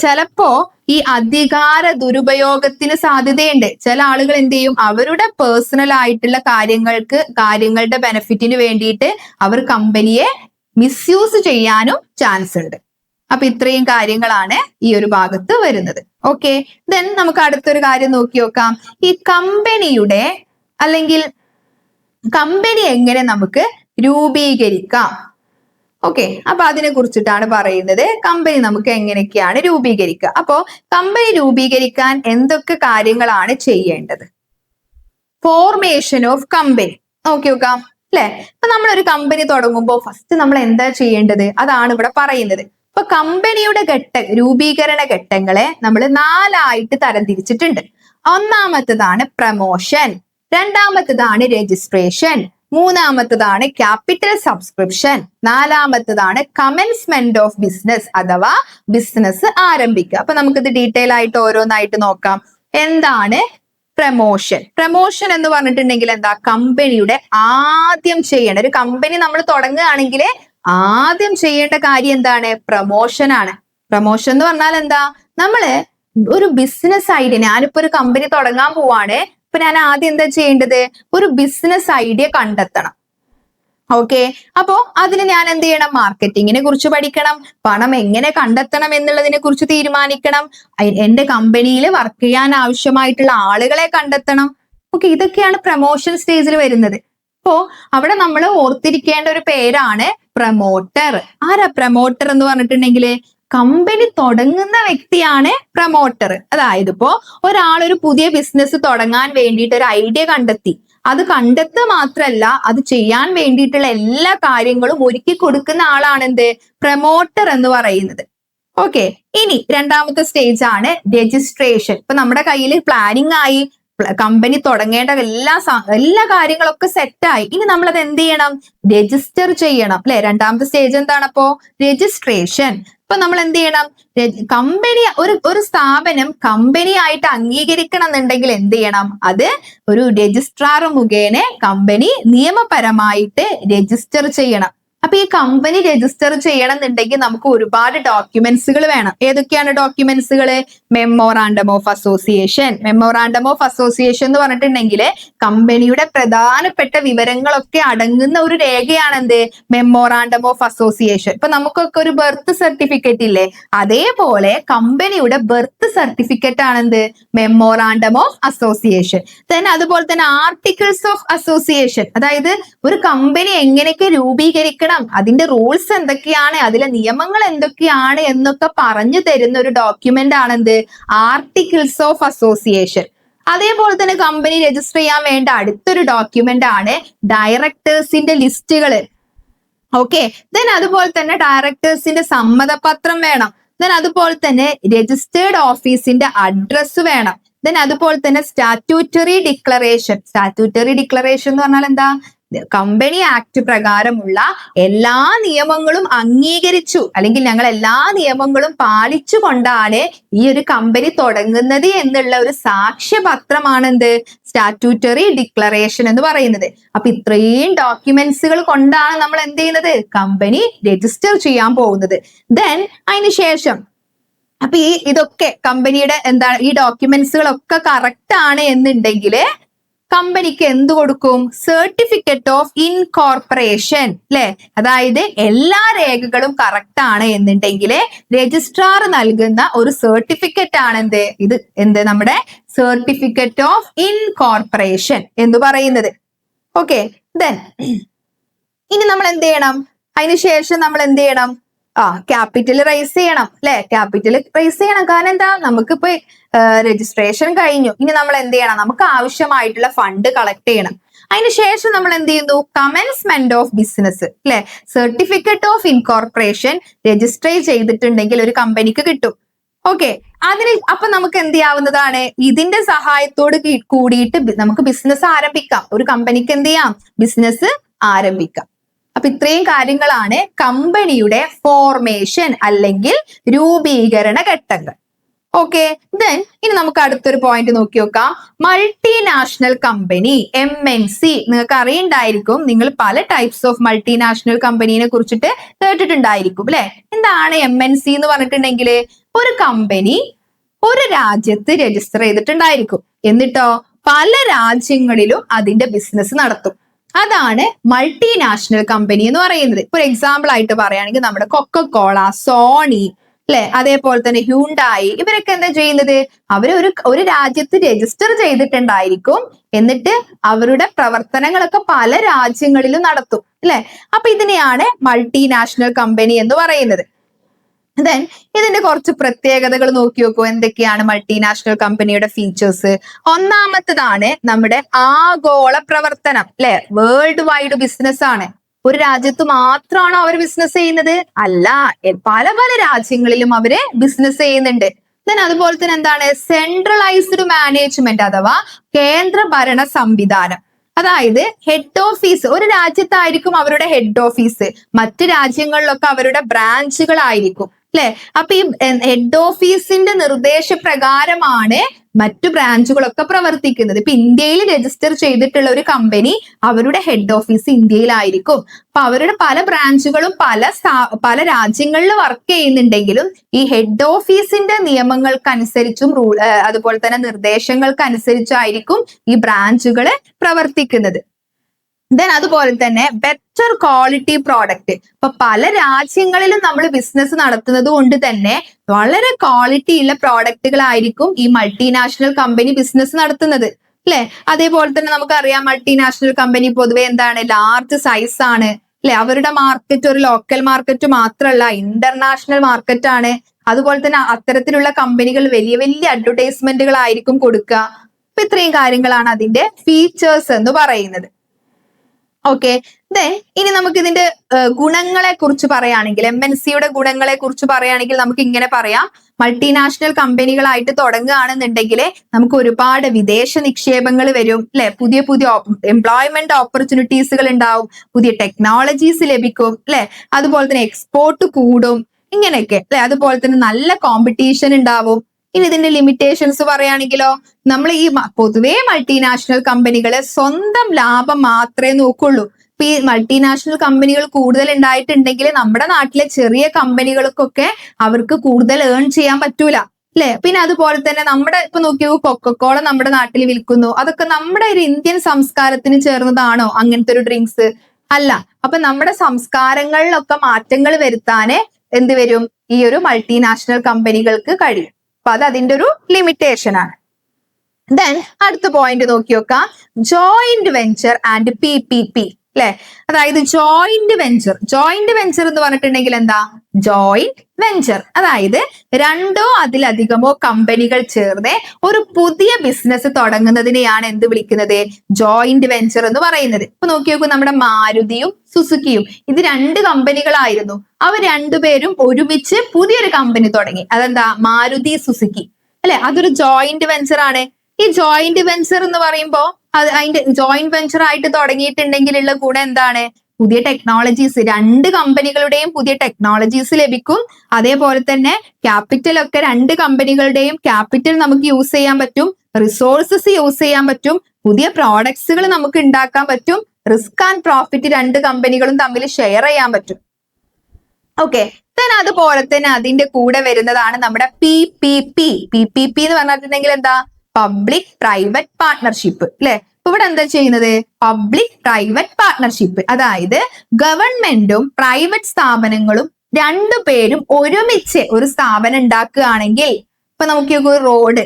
ചിലപ്പോ ഈ അധികാര ദുരുപയോഗത്തിന് സാധ്യതയുണ്ട്. ചില ആളുകൾ എന്ത് ചെയ്യും, അവരുടെ പേഴ്സണൽ ആയിട്ടുള്ള കാര്യങ്ങളുടെ ബെനിഫിറ്റിന് വേണ്ടിയിട്ട് അവർ കമ്പനിയെ മിസ്യൂസ് ചെയ്യാനും ചാൻസ് ഉണ്ട്. അപ്പൊ ഇത്രയും കാര്യങ്ങളാണ് ഈ ഒരു ഭാഗത്ത് വരുന്നത്. ഓക്കെ, ദെൻ നമുക്ക് അടുത്തൊരു കാര്യം നോക്കി നോക്കാം. ഈ കമ്പനിയുടെ അല്ലെങ്കിൽ കമ്പനി എങ്ങനെ നമുക്ക് രൂപീകരിക്കാം. ഓക്കെ, അപ്പൊ അതിനെ കുറിച്ചിട്ടാണ് പറയുന്നത്. കമ്പനി നമുക്ക് എങ്ങനെയൊക്കെയാണ് രൂപീകരിക്കുക. അപ്പോ കമ്പനി രൂപീകരിക്കാൻ എന്തൊക്കെ കാര്യങ്ങളാണ് ചെയ്യേണ്ടത്. ഫോർമേഷൻ ഓഫ് കമ്പനി നോക്കി നോക്കാം അല്ലെ. ഇപ്പൊ നമ്മളൊരു കമ്പനി തുടങ്ങുമ്പോൾ ഫസ്റ്റ് നമ്മൾ എന്താ ചെയ്യേണ്ടത്, അതാണ് ഇവിടെ പറയുന്നത്. ഇപ്പൊ കമ്പനിയുടെ രൂപീകരണ ഘട്ടങ്ങളെ നമ്മൾ 4ആയിട്ട് തരംതിരിച്ചിട്ടുണ്ട്. ഒന്നാമത്തതാണ് പ്രമോഷൻ, രണ്ടാമത്തതാണ് രജിസ്ട്രേഷൻ, മൂന്നാമത്തതാണ് ക്യാപിറ്റൽ സബ്സ്ക്രിപ്ഷൻ, നാലാമത്തതാണ് കമൻസ്മെന്റ് ഓഫ് ബിസിനസ് അഥവാ ബിസിനസ് ആരംഭിക്കുക. അപ്പൊ നമുക്കിത് ഡീറ്റെയിൽ ആയിട്ട് ഓരോന്നായിട്ട് നോക്കാം. എന്താണ് പ്രമോഷൻ എന്ന് പറഞ്ഞിട്ടുണ്ടെങ്കിൽ എന്താ, കമ്പനിയുടെ ആദ്യം ചെയ്യേണ്ട, ഒരു കമ്പനി നമ്മൾ തുടങ്ങുകയാണെങ്കിൽ ആദ്യം ചെയ്യേണ്ട കാര്യം എന്താണ്, പ്രമോഷൻ ആണ്. പ്രമോഷൻ എന്ന് പറഞ്ഞാൽ എന്താ, നമ്മള് ഒരു ബിസിനസ് ഐഡിയ, ഞാനിപ്പോ ഒരു കമ്പനി തുടങ്ങാൻ പോവാണ്, ഇപ്പൊ ഞാൻ ആദ്യം എന്താ ചെയ്യേണ്ടത്, ഒരു ബിസിനസ് ഐഡിയ കണ്ടെത്തണം. ഓക്കെ, അപ്പോ അതിന് ഞാൻ എന്ത് ചെയ്യണം, മാർക്കറ്റിങ്ങിനെ കുറിച്ച് പഠിക്കണം, പണം എങ്ങനെ കണ്ടെത്തണം എന്നുള്ളതിനെ കുറിച്ച് തീരുമാനിക്കണം, എന്റെ കമ്പനിയിൽ വർക്ക് ചെയ്യാൻ ആവശ്യമായിട്ടുള്ള ആളുകളെ കണ്ടെത്തണം. ഓക്കെ, ഇതൊക്കെയാണ് പ്രമോഷൻ സ്റ്റേജിൽ വരുന്നത്. അപ്പോ അവിടെ നമ്മൾ ഓർത്തിരിക്കേണ്ട ഒരു പേരാണ് പ്രമോട്ടർ. ആരാ പ്രമോട്ടർ എന്ന് പറഞ്ഞിട്ടുണ്ടെങ്കിൽ കമ്പനി തുടങ്ങുന്ന വ്യക്തിയാണ് പ്രമോട്ടർ. അതായത് ഇപ്പോ ഒരാളൊരു പുതിയ ബിസിനസ് തുടങ്ങാൻ വേണ്ടിയിട്ട് ഒരു ഐഡിയ കണ്ടെത്തി, അത് കണ്ടെത്തുക മാത്രല്ല അത് ചെയ്യാൻ വേണ്ടിയിട്ടുള്ള എല്ലാ കാര്യങ്ങളും ഒരുക്കി കൊടുക്കുന്ന ആളാണ് എന്ത്, പ്രമോട്ടർ എന്ന് പറയുന്നത്. ഓക്കെ, ഇനി രണ്ടാമത്തെ സ്റ്റേജ് ആണ് രജിസ്ട്രേഷൻ. ഇപ്പൊ നമ്മുടെ കയ്യിൽ പ്ലാനിങ് ആയി, കമ്പനി തുടങ്ങേണ്ട എല്ലാ കാര്യങ്ങളൊക്കെ സെറ്റായി, ഇനി നമ്മൾ അത് എന്ത് ചെയ്യണം, രജിസ്റ്റർ ചെയ്യണം അല്ലെ. രണ്ടാമത്തെ സ്റ്റേജ് എന്താണ്, അപ്പോ രജിസ്ട്രേഷൻ. ഇപ്പൊ നമ്മൾ എന്ത് ചെയ്യണം, കമ്പനി ഒരു സ്ഥാപനം കമ്പനി ആയിട്ട് അംഗീകരിക്കണം എന്നുണ്ടെങ്കിൽ എന്ത് ചെയ്യണം, അത് ഒരു രജിസ്ട്രാർ മുഖേന കമ്പനി നിയമപരമായിട്ട് രജിസ്റ്റർ ചെയ്യണം. അപ്പൊ ഈ കമ്പനി രജിസ്റ്റർ ചെയ്യണം എന്നുണ്ടെങ്കിൽ നമുക്ക് ഒരുപാട് ഡോക്യുമെന്റ്സുകൾ വേണം. ഏതൊക്കെയാണ് ഡോക്യുമെന്റ്സുകൾ? Memorandum of association. Memorandum of association എന്ന് പറഞ്ഞിട്ടുണ്ടെങ്കിൽ കമ്പനിയുടെ പ്രധാനപ്പെട്ട വിവരങ്ങളൊക്കെ അടങ്ങുന്ന ഒരു രേഖയാണ് എന്ത്? Memorandum of association. ഇപ്പൊ നമുക്കൊക്കെ ഒരു ബർത്ത് സർട്ടിഫിക്കറ്റ് ഇല്ലേ, അതേപോലെ കമ്പനിയുടെ ബർത്ത് സർട്ടിഫിക്കറ്റ് ആണ് എന്ത്? Memorandum of association. അതുപോലെ തന്നെ ആർട്ടിക്കിൾസ് ഓഫ് അസോസിയേഷൻ, അതായത് ഒരു കമ്പനി എങ്ങനെയൊക്കെ രൂപീകരിക്കണം, അതിന്റെ റൂൾസ് എന്തൊക്കെയാണ്, അതിലെ നിയമങ്ങൾ എന്തൊക്കെയാണ് എന്നൊക്കെ പറഞ്ഞു തരുന്ന ഒരു ഡോക്യുമെന്റ് ആണ് എന്ത്? Articles of association. അതേപോലെ തന്നെ കമ്പനി രജിസ്റ്റർ ചെയ്യാൻ വേണ്ട അടുത്തൊരു ഡോക്യുമെന്റ് ആണ് ഡയറക്ടേഴ്സിന്റെ ലിസ്റ്റുകൾ. ഓക്കെ, അതുപോലെ തന്നെ ഡയറക്ടേഴ്സിന്റെ സമ്മതപത്രം വേണം. അതുപോലെ തന്നെ രജിസ്റ്റേർഡ് ഓഫീസിന്റെ അഡ്രസ് വേണം. അതുപോലെ തന്നെ സ്റ്റാറ്റ്യൂട്ടറി ഡിക്ലറേഷൻ. സ്റ്റാറ്റ്യൂട്ടറി ഡിക്ലറേഷൻ എന്ന് പറഞ്ഞാൽ എന്താ? കമ്പനി ആക്ട് പ്രകാരമുള്ള എല്ലാ നിയമങ്ങളും അംഗീകരിച്ചു, അല്ലെങ്കിൽ ഞങ്ങൾ എല്ലാ നിയമങ്ങളും പാലിച്ചു കൊണ്ടാണ് ഈ ഒരു കമ്പനി തുടങ്ങുന്നത് എന്നുള്ള ഒരു സാക്ഷ്യപത്രമാണ് എന്ത്? സ്റ്റാറ്റ്യൂട്ടറി ഡിക്ലറേഷൻ എന്ന് പറയുന്നത്. അപ്പൊ ഇത്രയും ഡോക്യുമെന്റ്സുകൾ കൊണ്ടാണ് നമ്മൾ എന്ത് ചെയ്യുന്നത്? കമ്പനി രജിസ്റ്റർ ചെയ്യാൻ പോകുന്നത്. അതിനുശേഷം അപ്പൊ ഇതൊക്കെ കമ്പനിയുടെ എന്താണ്, ഈ ഡോക്യുമെന്റ്സുകളൊക്കെ കറക്റ്റ് ആണ് എന്നുണ്ടെങ്കിൽ കമ്പനിക്ക് എന്ത് കൊടുക്കും? സർട്ടിഫിക്കറ്റ് ഓഫ് ഇൻകോർപ്പറേഷൻ, അല്ലെ? അതായത് എല്ലാ രേഖകളും കറക്റ്റ് ആണ് എന്നുണ്ടെങ്കിൽ രജിസ്ട്രാർ നൽകുന്ന ഒരു സർട്ടിഫിക്കറ്റ് ആണ് എന്ത്? നമ്മുടെ സർട്ടിഫിക്കറ്റ് ഓഫ് ഇൻകോർപ്പറേഷൻ എന്ന് പറയുന്നത്. ഓക്കെ, ഇനി നമ്മൾ എന്ത് ചെയ്യണം? അതിനുശേഷം നമ്മൾ എന്ത് ചെയ്യണം? ക്യാപിറ്റൽ റൈസ് ചെയ്യണം, അല്ലെ? ക്യാപിറ്റൽ റൈസ് ചെയ്യണം. കാരണം എന്താ? നമുക്കിപ്പോ രജിസ്ട്രേഷൻ കഴിഞ്ഞു. ഇനി നമ്മൾ എന്ത് ചെയ്യണം? നമുക്ക് ആവശ്യമായിട്ടുള്ള ഫണ്ട് കളക്ട് ചെയ്യണം. അതിനുശേഷം നമ്മൾ എന്ത് ചെയ്യുന്നു? കമൻസ്മെന്റ് ഓഫ് ബിസിനസ്, അല്ലെ? സർട്ടിഫിക്കറ്റ് ഓഫ് ഇൻകോർപ്പറേഷൻ രജിസ്റ്റർ ചെയ്തിട്ടുണ്ടെങ്കിൽ ഒരു കമ്പനിക്ക് കിട്ടും. ഓക്കെ, അപ്പൊ നമുക്ക് എന്ത് ചെയ്യാവുന്നതാണ്? ഇതിന്റെ സഹായത്തോട് കൂടിയിട്ട് നമുക്ക് ബിസിനസ് ആരംഭിക്കാം. ഒരു കമ്പനിക്ക് എന്ത് ചെയ്യാം? ബിസിനസ് ആരംഭിക്കാം. അപ്പൊ ഇത്രയും കാര്യങ്ങളാണ് കമ്പനിയുടെ ഫോർമേഷൻ അല്ലെങ്കിൽ രൂപീകരണ ഘട്ടങ്ങൾ. ഓക്കെ, ഇനി നമുക്ക് അടുത്തൊരു പോയിന്റ് നോക്കി നോക്കാം. Multinational company, MNC. നിങ്ങൾക്ക് അറിയണ്ടായിരിക്കും, നിങ്ങൾ പല ടൈപ്സ് ഓഫ് മൾട്ടിനാഷണൽ കമ്പനീനെ കുറിച്ചിട്ട് കേട്ടിട്ടുണ്ടായിരിക്കും, അല്ലെ? എന്താണ് MNC എന്ന് പറഞ്ഞിട്ടുണ്ടെങ്കിൽ? ഒരു കമ്പനി ഒരു രാജ്യത്ത് രജിസ്റ്റർ ചെയ്തിട്ടുണ്ടായിരിക്കും, എന്നിട്ടോ പല രാജ്യങ്ങളിലും അതിന്റെ ബിസിനസ് നടത്തും. അതാണ് മൾട്ടിനാഷണൽ കമ്പനി എന്ന് പറയുന്നത്. ഒരു എക്സാമ്പിൾ ആയിട്ട് പറയുകയാണെങ്കിൽ നമ്മുടെ കൊക്കക്കോള, സോണി, അല്ലെ? അതേപോലെ തന്നെ ഹ്യുണ്ടായി, ഇവരൊക്കെ എന്താ ചെയ്യുന്നത്? അവര് ഒരു രാജ്യത്ത് രജിസ്റ്റർ ചെയ്തിട്ടുണ്ടായിരിക്കും, എന്നിട്ട് അവരുടെ പ്രവർത്തനങ്ങളൊക്കെ പല രാജ്യങ്ങളിലും നടത്തും, അല്ലെ? അപ്പൊ ഇതിനെയാണ് മൾട്ടിനാഷണൽ കമ്പനി എന്ന് പറയുന്നത്. ഇതിന്റെ കുറച്ച് പ്രത്യേകതകൾ നോക്കി നോക്കൂ. എന്തൊക്കെയാണ് മൾട്ടിനാഷണൽ കമ്പനിയുടെ ഫീച്ചേഴ്സ്? ഒന്നാമത്തതാണ് നമ്മുടെ ആഗോള പ്രവർത്തനം, അല്ലെ? വേൾഡ് വൈഡ് ബിസിനസ് ആണ്. ഒരു രാജ്യത്ത് മാത്രമാണോ അവർ ബിസിനസ് ചെയ്യുന്നത്? അല്ല, പല പല രാജ്യങ്ങളിലും അവര് ബിസിനസ് ചെയ്യുന്നുണ്ട്. അതുപോലെ തന്നെ എന്താണ്? സെൻട്രലൈസ്ഡ് മാനേജ്മെന്റ് അഥവാ കേന്ദ്ര ഭരണ സംവിധാനം. അതായത് ഹെഡ് ഓഫീസ് ഒരു രാജ്യത്തായിരിക്കും അവരുടെ ഹെഡ് ഓഫീസ്, മറ്റു രാജ്യങ്ങളിലൊക്കെ അവരുടെ ബ്രാഞ്ചുകളായിരിക്കും, അല്ലെ? അപ്പൊ ഈ ഹെഡ് ഓഫീസിന്റെ നിർദ്ദേശപ്രകാരമാണ് മറ്റു ബ്രാഞ്ചുകളൊക്കെ പ്രവർത്തിക്കുന്നത്. ഇപ്പൊ ഇന്ത്യയിൽ രജിസ്റ്റർ ചെയ്തിട്ടുള്ള ഒരു കമ്പനി അവരുടെ ഹെഡ് ഓഫീസ് ഇന്ത്യയിലായിരിക്കും. അപ്പൊ അവരുടെ പല ബ്രാഞ്ചുകളും പല രാജ്യങ്ങളിൽ വർക്ക് ചെയ്യുന്നുണ്ടെങ്കിലും ഈ ഹെഡ് ഓഫീസിന്റെ നിയമങ്ങൾക്കനുസരിച്ചും അതുപോലെ തന്നെ നിർദ്ദേശങ്ങൾക്കനുസരിച്ചായിരിക്കും ഈ ബ്രാഞ്ചുകൾ പ്രവർത്തിക്കുന്നത്. അതുപോലെ തന്നെ ബെറ്റർ ക്വാളിറ്റി പ്രോഡക്റ്റ്. ഇപ്പൊ പല രാജ്യങ്ങളിലും നമ്മൾ ബിസിനസ് നടത്തുന്നത് കൊണ്ട് തന്നെ വളരെ ക്വാളിറ്റി ഉള്ള പ്രോഡക്റ്റുകളായിരിക്കും ഈ മൾട്ടിനാഷണൽ കമ്പനി ബിസിനസ് നടത്തുന്നത്, അല്ലെ? അതേപോലെ തന്നെ നമുക്കറിയാം മൾട്ടിനാഷണൽ കമ്പനി പൊതുവെ എന്താണ്? ലാർജ് സൈസ് ആണ്, അല്ലെ? അവരുടെ മാർക്കറ്റ് ഒരു ലോക്കൽ മാർക്കറ്റ് മാത്രമല്ല, ഇന്റർനാഷണൽ മാർക്കറ്റ് ആണ്. അതുപോലെ തന്നെ അത്തരത്തിലുള്ള കമ്പനികൾ വലിയ വലിയ അഡ്വർടൈസ്മെന്റുകളായിരിക്കും കൊടുക്കുക. അപ്പൊ ഇത്രയും കാര്യങ്ങളാണ് അതിന്റെ ഫീച്ചേഴ്സ് എന്ന് പറയുന്നത്. ഓക്കെ, ഇനി നമുക്ക് ഇതിന്റെ ഗുണങ്ങളെ കുറിച്ച് പറയുകയാണെങ്കിൽ, MNCയുടെ ഗുണങ്ങളെ കുറിച്ച് പറയുകയാണെങ്കിൽ നമുക്ക് ഇങ്ങനെ പറയാം. മൾട്ടിനാഷണൽ കമ്പനികളായിട്ട് തുടങ്ങുകയാണെന്നുണ്ടെങ്കിൽ നമുക്ക് ഒരുപാട് വിദേശ നിക്ഷേപങ്ങൾ വരും, അല്ലെ? പുതിയ പുതിയ എംപ്ലോയ്മെന്റ് ഓപ്പർച്യൂണിറ്റീസുകൾ ഉണ്ടാവും, പുതിയ ടെക്നോളജീസ് ലഭിക്കും, അല്ലെ? അതുപോലെ തന്നെ എക്സ്പോർട്ട് കൂടും, ഇങ്ങനെയൊക്കെ, അല്ലെ? അതുപോലെ തന്നെ നല്ല കോമ്പറ്റീഷൻ ഉണ്ടാവും. ഇനി ഇതിന്റെ ലിമിറ്റേഷൻസ് പറയുകയാണെങ്കിലോ, നമ്മൾ ഈ പൊതുവേ മൾട്ടിനാഷണൽ കമ്പനികളെ സ്വന്തം ലാഭം മാത്രമേ നോക്കുള്ളൂ. ഈ മൾട്ടിനാഷണൽ കമ്പനികൾ കൂടുതൽ ഉണ്ടായിട്ടുണ്ടെങ്കിൽ നമ്മുടെ നാട്ടിലെ ചെറിയ കമ്പനികൾക്കൊക്കെ അവർക്ക് കൂടുതൽ ഏൺ ചെയ്യാൻ പറ്റൂല അല്ലെ. പിന്നെ അതുപോലെ തന്നെ നമ്മുടെ ഇപ്പൊ നോക്കിയോ കൊക്കക്കോള നമ്മുടെ നാട്ടിൽ വിൽക്കുന്നു, അതൊക്കെ നമ്മുടെ ഒരു ഇന്ത്യൻ സംസ്കാരത്തിന് ചേർന്നതാണോ അങ്ങനത്തെ ഒരു ഡ്രിങ്ക്സ്? അല്ല. അപ്പൊ നമ്മുടെ സംസ്കാരങ്ങളിലൊക്കെ മാറ്റങ്ങൾ വരുത്താന് എന്ത് വരും? ഈ ഒരു മൾട്ടിനാഷണൽ കമ്പനികൾക്ക് കഴിയും. അപ്പൊ അത് അതിന്റെ ഒരു ലിമിറ്റേഷൻ ആണ്. ദെൻ അടുത്ത പോയിന്റ് നോക്കി നോക്കാം, ജോയിന്റ് വെഞ്ചർ ആൻഡ് PPP അല്ലെ. അതായത് ജോയിന്റ് വെഞ്ചർ എന്ന് പറഞ്ഞിട്ടുണ്ടെങ്കിൽ എന്താ? ജോയിന്റ് വെഞ്ചർ അതായത് രണ്ടോ അതിലധികമോ കമ്പനികൾ ചേർന്ന് ഒരു പുതിയ ബിസിനസ് തുടങ്ങുന്നതിനെയാണ് എന്ത് വിളിക്കുന്നത്? ജോയിന്റ് വെഞ്ചർ എന്ന് പറയുന്നത്. ഇപ്പൊ നോക്കി നോക്കൂ, നമ്മുടെ മാരുതിയും സുസുക്കിയും ഇത് 2 കമ്പനികളായിരുന്നു. അവർ രണ്ടുപേരും ഒരുമിച്ച് പുതിയൊരു കമ്പനി തുടങ്ങി. അതെന്താ? മാരുതി സുസുക്കി അല്ലെ. അതൊരു ജോയിന്റ് വെഞ്ചർ ആണ്. ഈ ജോയിന്റ് വെഞ്ചർ എന്ന് പറയുമ്പോ അതിന്റെ ജോയിന്റ് വെഞ്ചർ ആയിട്ട് തുടങ്ങിയിട്ടുണ്ടെങ്കിലുള്ള ഗുണം എന്താണ്? പുതിയ ടെക്നോളജീസ്, 2 കമ്പനികളുടെയും പുതിയ ടെക്നോളജീസ് ലഭിക്കും. അതേപോലെ തന്നെ ക്യാപിറ്റൽ ഒക്കെ 2 കമ്പനികളുടെയും ക്യാപിറ്റൽ നമുക്ക് യൂസ് ചെയ്യാൻ പറ്റും, റിസോഴ്സസ് യൂസ് ചെയ്യാൻ പറ്റും, പുതിയ പ്രോഡക്ട്സുകൾ നമുക്ക് ഉണ്ടാക്കാൻ പറ്റും, റിസ്ക് ആൻഡ് പ്രോഫിറ്റ് 2 കമ്പനികളും തമ്മിൽ ഷെയർ ചെയ്യാൻ പറ്റും. ഓക്കെ. ദെൻ അതുപോലെ തന്നെ അതിന്റെ കൂടെ വരുന്നതാണ് നമ്മുടെ PPP എന്ന് പറഞ്ഞിട്ടുണ്ടെങ്കിൽ എന്താ? പബ്ലിക് പ്രൈവറ്റ് പാർട്ട്ണർഷിപ്പ് അല്ലെ. ഇവിടെ എന്താ ചെയ്യുന്നത്? പബ്ലിക് പ്രൈവറ്റ് പാർട്ട്ണർഷിപ്പ് അതായത് ഗവൺമെന്റും പ്രൈവറ്റ് സ്ഥാപനങ്ങളും രണ്ടുപേരും ഒരുമിച്ച് ഒരു സ്ഥാപനം ഉണ്ടാക്കുകയാണെങ്കിൽ, ഇപ്പൊ നമുക്ക് റോഡ്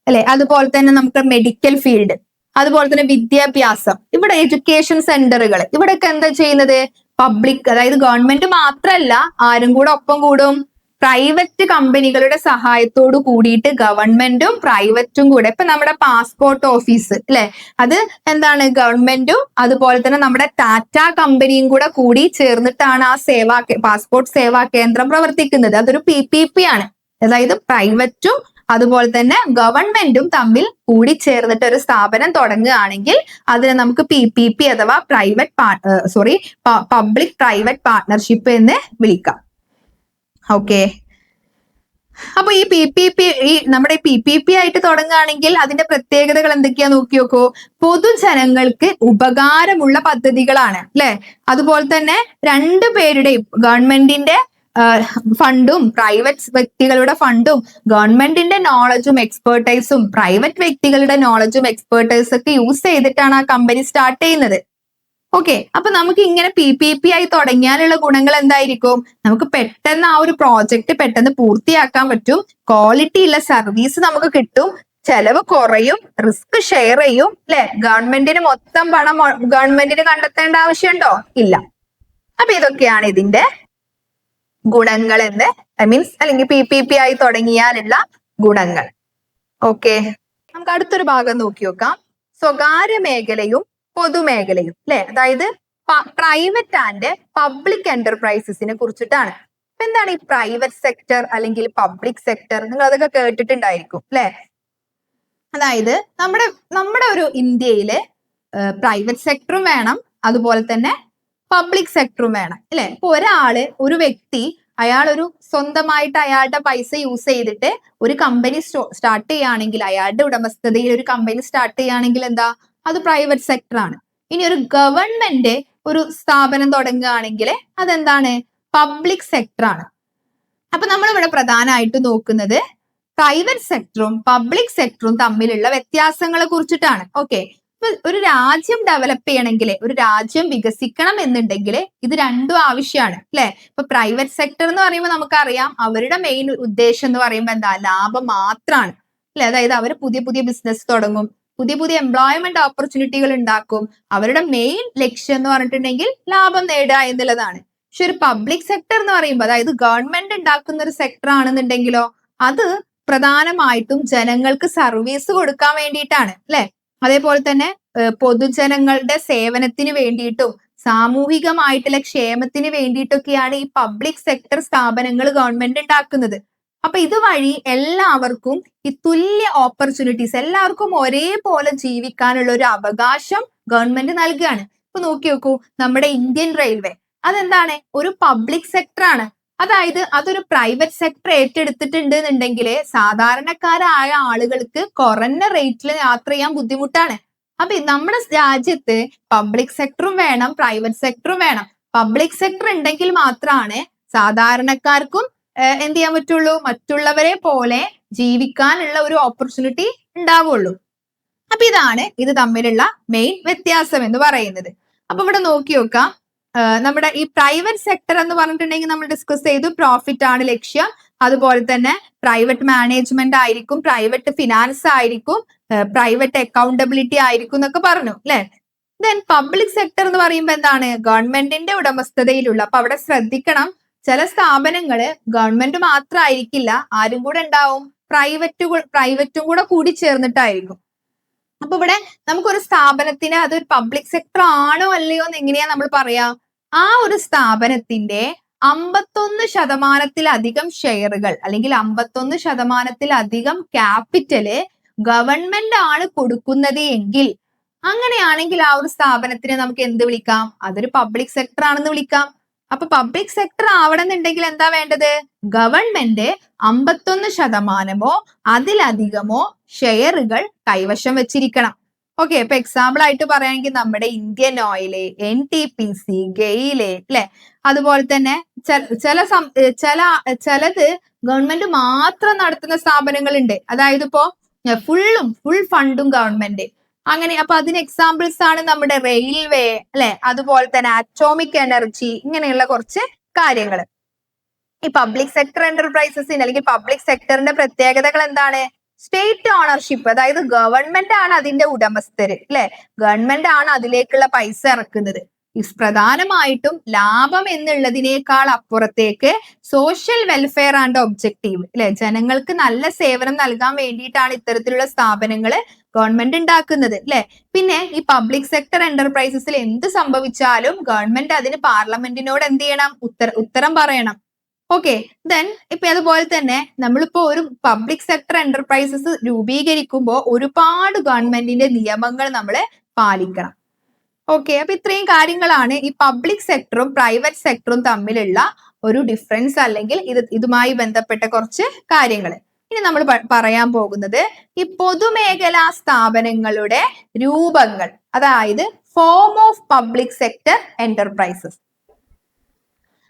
അല്ലെ, അതുപോലെ തന്നെ നമുക്ക് മെഡിക്കൽ ഫീൽഡ്, അതുപോലെ തന്നെ വിദ്യാഭ്യാസം, ഇവിടെ എഡ്യൂക്കേഷൻ സെന്ററുകൾ, ഇവിടെയൊക്കെ എന്താ ചെയ്യുന്നത്? പബ്ലിക് അതായത് ഗവൺമെന്റ് മാത്രല്ല, ആരും കൂടെ ഒപ്പം കൂടും? പ്രൈവറ്റ് കമ്പനികളുടെ സഹായത്തോട് കൂടിയിട്ട് ഗവൺമെന്റും പ്രൈവറ്റും കൂടെ. ഇപ്പൊ നമ്മുടെ പാസ്പോർട്ട് ഓഫീസ് അല്ലെ, അത് എന്താണ്? ഗവൺമെന്റും അതുപോലെ തന്നെ നമ്മുടെ ടാറ്റ കമ്പനിയും കൂടി ചേർന്നിട്ടാണ് ആ പാസ്പോർട്ട് സേവാ കേന്ദ്രം പ്രവർത്തിക്കുന്നത്. അതൊരു PPP ആണ്. അതായത് പ്രൈവറ്റും അതുപോലെ തന്നെ ഗവൺമെന്റും തമ്മിൽ കൂടി ചേർന്നിട്ട് ഒരു സ്ഥാപനം തുടങ്ങുകയാണെങ്കിൽ അതിനെ നമുക്ക് PPP അഥവാ പബ്ലിക് പ്രൈവറ്റ് പാർട്ട്ണർഷിപ്പ് എന്ന് വിളിക്കാം. ഓക്കെ. അപ്പൊ ഈ നമ്മുടെ PPP ആയിട്ട് തുടങ്ങുകയാണെങ്കിൽ അതിന്റെ പ്രത്യേകതകൾ എന്തൊക്കെയാ നോക്കി നോക്കൂ. പൊതുജനങ്ങൾക്ക് ഉപകാരമുള്ള പദ്ധതികളാണ് അല്ലെ. അതുപോലെ തന്നെ 2 പേരുടെയും, ഗവൺമെന്റിന്റെ ഫണ്ടും പ്രൈവറ്റ് വ്യക്തികളുടെ ഫണ്ടും, ഗവൺമെന്റിന്റെ നോളജും എക്സ്പേർട്ടൈസും പ്രൈവറ്റ് വ്യക്തികളുടെ നോളജും എക്സ്പേർട്ടൈസും ഒക്കെ യൂസ് ചെയ്തിട്ടാണ് ആ കമ്പനി സ്റ്റാർട്ട് ചെയ്യുന്നത്. ഓക്കെ. അപ്പൊ നമുക്ക് ഇങ്ങനെ PPP ആയി തുടങ്ങിയാലുള്ള ഗുണങ്ങൾ എന്തായിരിക്കും? നമുക്ക് പെട്ടെന്ന് ആ ഒരു പ്രോജക്റ്റ് പെട്ടെന്ന് പൂർത്തിയാക്കാൻ പറ്റും, ക്വാളിറ്റി ഉള്ള സർവീസ് നമുക്ക് കിട്ടും, ചെലവ് കുറയും, റിസ്ക് ഷെയർ ചെയ്യും അല്ലെ. ഗവൺമെന്റിന് മൊത്തം പണം ഗവൺമെന്റിന് കണ്ടെത്തേണ്ട ആവശ്യമുണ്ടോ? ഇല്ല. അപ്പൊ ഇതൊക്കെയാണ് ഇതിന്റെ ഗുണങ്ങൾ എന്ന് അല്ലെങ്കിൽ PPP ആയി തുടങ്ങിയാലുള്ള ഗുണങ്ങൾ. ഓക്കെ. നമുക്ക് അടുത്തൊരു ഭാഗം നോക്കി നോക്കാം, സ്വകാര്യ മേഖലയും പൊതുമേഖലയും അല്ലെ. അതായത് പ്രൈവറ്റ് ആൻഡ് പബ്ലിക് എന്റർപ്രൈസസിനെ കുറിച്ചിട്ടാണ്. എന്താണ് ഈ പ്രൈവറ്റ് സെക്ടർ അല്ലെങ്കിൽ പബ്ലിക് സെക്ടർ? നിങ്ങൾ അതൊക്കെ കേട്ടിട്ടുണ്ടായിരിക്കും അല്ലെ. അതായത് നമ്മുടെ ഒരു ഇന്ത്യയില് പ്രൈവറ്റ് സെക്ടറും വേണം, അതുപോലെ തന്നെ പബ്ലിക് സെക്ടറും വേണം അല്ലെ. ഇപ്പൊ ഒരു വ്യക്തി അയാൾ സ്വന്തമായിട്ട് അയാളുടെ പൈസ യൂസ് ചെയ്തിട്ട് ഒരു കമ്പനി സ്റ്റാർട്ട് ചെയ്യുകയാണെങ്കിൽ, അയാളുടെ ഉടമസ്ഥതയിൽ ഒരു കമ്പനി സ്റ്റാർട്ട് ചെയ്യുകയാണെങ്കിൽ എന്താ? അത് പ്രൈവറ്റ് സെക്ടർ ആണ്. ഇനി ഒരു ഗവൺമെന്റ് ഒരു സ്ഥാപനം തുടങ്ങുകയാണെങ്കിൽ അതെന്താണ്? പബ്ലിക് സെക്ടർ ആണ്. അപ്പൊ നമ്മൾ ഇവിടെ പ്രധാനമായിട്ട് നോക്കുന്നത് പ്രൈവറ്റ് സെക്ടറും പബ്ലിക് സെക്ടറും തമ്മിലുള്ള വ്യത്യാസങ്ങളെ കുറിച്ചിട്ടാണ്. ഓക്കെ. ഇപ്പൊ ഒരു രാജ്യം ഡെവലപ്പ് ചെയ്യണമെങ്കിൽ, ഒരു രാജ്യം വികസിക്കണം എന്നുണ്ടെങ്കിൽ ഇത് രണ്ടും ആവശ്യമാണ് അല്ലെ. ഇപ്പൊ പ്രൈവറ്റ് സെക്ടർ എന്ന് പറയുമ്പോൾ നമുക്കറിയാം അവരുടെ മെയിൻ ഉദ്ദേശം എന്ന് പറയുമ്പോൾ എന്താ? ലാഭം മാത്രമാണ് അല്ലെ. അതായത് അവർ പുതിയ ബിസിനസ് തുടങ്ങും, പുതിയ എംപ്ലോയ്മെന്റ് ഓപ്പർച്യൂണിറ്റികൾ ഉണ്ടാക്കും. അവരുടെ മെയിൻ ലക്ഷ്യം എന്ന് പറഞ്ഞിട്ടുണ്ടെങ്കിൽ ലാഭം നേടുക എന്നുള്ളതാണ്. പക്ഷെ ഒരു പബ്ലിക് സെക്ടർ എന്ന് പറയുമ്പോൾ, അതായത് ഗവൺമെന്റ് ഉണ്ടാക്കുന്ന ഒരു സെക്ടർ ആണെന്നുണ്ടെങ്കിലോ അത് പ്രധാനമായിട്ടും ജനങ്ങൾക്ക് സർവീസ് കൊടുക്കാൻ വേണ്ടിയിട്ടാണ് അല്ലെ. അതേപോലെ തന്നെ പൊതുജനങ്ങളുടെ സേവനത്തിന് വേണ്ടിയിട്ടും സാമൂഹികമായിട്ടുള്ള ക്ഷേമത്തിന് വേണ്ടിയിട്ടൊക്കെയാണ് ഈ പബ്ലിക് സെക്ടർ സ്ഥാപനങ്ങൾ ഗവൺമെന്റ് ഉണ്ടാക്കുന്നത്. അപ്പൊ ഇതുവഴി എല്ലാവർക്കും ഈ തുല്യ ഓപ്പർച്യൂണിറ്റീസ്, എല്ലാവർക്കും ഒരേപോലെ ജീവിക്കാനുള്ള ഒരു അവകാശം ഗവൺമെന്റ് നൽകുകയാണ്. ഇപ്പൊ നോക്കി നോക്കൂ, നമ്മുടെ ഇന്ത്യൻ റെയിൽവേ അതെന്താണ്? ഒരു പബ്ലിക് സെക്ടർ ആണ്. അതായത് അതൊരു പ്രൈവറ്റ് സെക്ടർ ഏറ്റെടുത്തിട്ടുണ്ട് എന്നുണ്ടെങ്കിൽ സാധാരണക്കാരായ ആളുകൾക്ക് കുറഞ്ഞ റേറ്റിൽ യാത്ര ചെയ്യാൻ ബുദ്ധിമുട്ടാണ്. അപ്പൊ നമ്മുടെ രാജ്യത്ത് പബ്ലിക് സെക്ടറും വേണം, പ്രൈവറ്റ് സെക്ടറും വേണം. പബ്ലിക് സെക്ടർ ഉണ്ടെങ്കിൽ മാത്രമാണ് സാധാരണക്കാർക്കും എന്ത് ചെയ്യാൻ പറ്റുള്ളൂ, മറ്റുള്ളവരെ പോലെ ജീവിക്കാനുള്ള ഒരു ഓപ്പർച്യൂണിറ്റി ഉണ്ടാവുള്ളൂ. അപ്പൊ ഇതാണ് ഇത് തമ്മിലുള്ള മെയിൻ വ്യത്യാസം എന്ന് പറയുന്നത്. അപ്പൊ ഇവിടെ നോക്കി നോക്കാം, നമ്മുടെ ഈ പ്രൈവറ്റ് സെക്ടർ എന്ന് പറഞ്ഞിട്ടുണ്ടെങ്കിൽ നമ്മൾ ഡിസ്കസ് ചെയ്തു, പ്രോഫിറ്റ് ആണ് ലക്ഷ്യം. അതുപോലെ തന്നെ പ്രൈവറ്റ് മാനേജ്മെന്റ് ആയിരിക്കും, പ്രൈവറ്റ് ഫിനാൻസ് ആയിരിക്കും, പ്രൈവറ്റ് അക്കൗണ്ടബിലിറ്റി ആയിരിക്കും എന്നൊക്കെ പറഞ്ഞു അല്ലെ. ദെൻ പബ്ലിക് സെക്ടർ എന്ന് പറയുമ്പോൾ എന്താണ്, ഗവൺമെന്റിന്റെ ഉടമസ്ഥതയിലുള്ള. അപ്പൊ അവിടെ ശ്രദ്ധിക്കണം, ചില സ്ഥാപനങ്ങള് ഗവൺമെന്റ് മാത്രമായിരിക്കില്ല, ആരും കൂടെ ഉണ്ടാവും, പ്രൈവറ്റും കൂടെ കൂടി ചേർന്നിട്ടായിരിക്കും. അപ്പൊ ഇവിടെ നമുക്കൊരു സ്ഥാപനത്തിന് അതൊരു പബ്ലിക് സെക്ടർ ആണോ അല്ലയോ എന്ന് എങ്ങനെയാ നമ്മൾ പറയാ, ആ ഒരു സ്ഥാപനത്തിന്റെ 51% ഷെയറുകൾ അല്ലെങ്കിൽ 51% ക്യാപിറ്റല് ഗവൺമെന്റ് ആണ് കൊടുക്കുന്നത് എങ്കിൽ, അങ്ങനെയാണെങ്കിൽ ആ ഒരു സ്ഥാപനത്തിനെ നമുക്ക് എന്ത് വിളിക്കാം, അതൊരു പബ്ലിക് സെക്ടർ ആണെന്ന് വിളിക്കാം. അപ്പൊ പബ്ലിക് സെക്ടർ ആവണമെന്നുണ്ടെങ്കിൽ എന്താ വേണ്ടത്, ഗവൺമെന്റ് 51%മോ അതിലധികമോ ഷെയറുകൾ കൈവശം വെച്ചിരിക്കണം. ഓക്കെ, ഇപ്പൊ എക്സാമ്പിൾ ആയിട്ട് പറയുകയാണെങ്കിൽ നമ്മുടെ ഇന്ത്യൻ ഓയില്, NTPC, ഗെയില് അല്ലെ, അതുപോലെ തന്നെ ചിലത് ഗവൺമെന്റ് മാത്രം നടത്തുന്ന സ്ഥാപനങ്ങളുണ്ട്. അതായത് ഇപ്പോ ഫുൾ ഫണ്ടും ഗവൺമെന്റ് അങ്ങനെ. അപ്പൊ അതിന് എക്സാമ്പിൾസ് ആണ് നമ്മുടെ റെയിൽവേ അല്ലെ, അതുപോലെ തന്നെ അറ്റോമിക് എനർജി, ഇങ്ങനെയുള്ള കുറച്ച് കാര്യങ്ങൾ. ഈ പബ്ലിക് സെക്ടർ എന്റർപ്രൈസസിന് അല്ലെങ്കിൽ പബ്ലിക് സെക്ടറിന്റെ പ്രത്യേകതകൾ എന്താണ്, സ്റ്റേറ്റ് ഓണർഷിപ്പ്, അതായത് ഗവൺമെന്റ് ആണ് അതിന്റെ ഉടമസ്ഥര് അല്ലെ, ഗവൺമെന്റ് ആണ് അതിലേക്കുള്ള പൈസ ഇറക്കുന്നത്. പ്രധാനമായിട്ടും ലാഭം എന്നുള്ളതിനേക്കാൾ അപ്പുറത്തേക്ക് സോഷ്യൽ വെൽഫെയർ ആൻഡ് ഒബ്ജക്റ്റീവ് അല്ലെ, ജനങ്ങൾക്ക് നല്ല സേവനം നൽകാൻ വേണ്ടിയിട്ടാണ് ഇത്തരത്തിലുള്ള സ്ഥാപനങ്ങള് ഗവൺമെന്റ് ഉണ്ടാക്കുന്നത് അല്ലെ. പിന്നെ ഈ പബ്ലിക് സെക്ടർ എന്റർപ്രൈസസിൽ എന്ത് സംഭവിച്ചാലും ഗവൺമെന്റ് അതിന് പാർലമെന്റിനോട് എന്ത് ചെയ്യണം, ഉത്തരം പറയണം. ഓക്കെ, ദെൻ ഇപ്പൊ അതുപോലെ തന്നെ നമ്മളിപ്പോ ഒരു പബ്ലിക് സെക്ടർ എന്റർപ്രൈസസ് രൂപീകരിക്കുമ്പോൾ ഒരുപാട് ഗവൺമെന്റിന്റെ നിയമങ്ങൾ നമ്മൾ പാലിക്കണം. ഓക്കെ, അപ്പൊ ഇത്രയും കാര്യങ്ങളാണ് ഈ പബ്ലിക് സെക്ടറും പ്രൈവറ്റ് സെക്ടറും തമ്മിലുള്ള ഒരു ഡിഫറൻസ്, അല്ലെങ്കിൽ ഇതുമായി ബന്ധപ്പെട്ട കുറച്ച് കാര്യങ്ങൾ. ഇനി നമ്മൾ പറയാൻ പോകുന്നത് ഈ പൊതുമേഖലാ സ്ഥാപനങ്ങളുടെ രൂപങ്ങൾ, അതായത് form of public sector enterprises.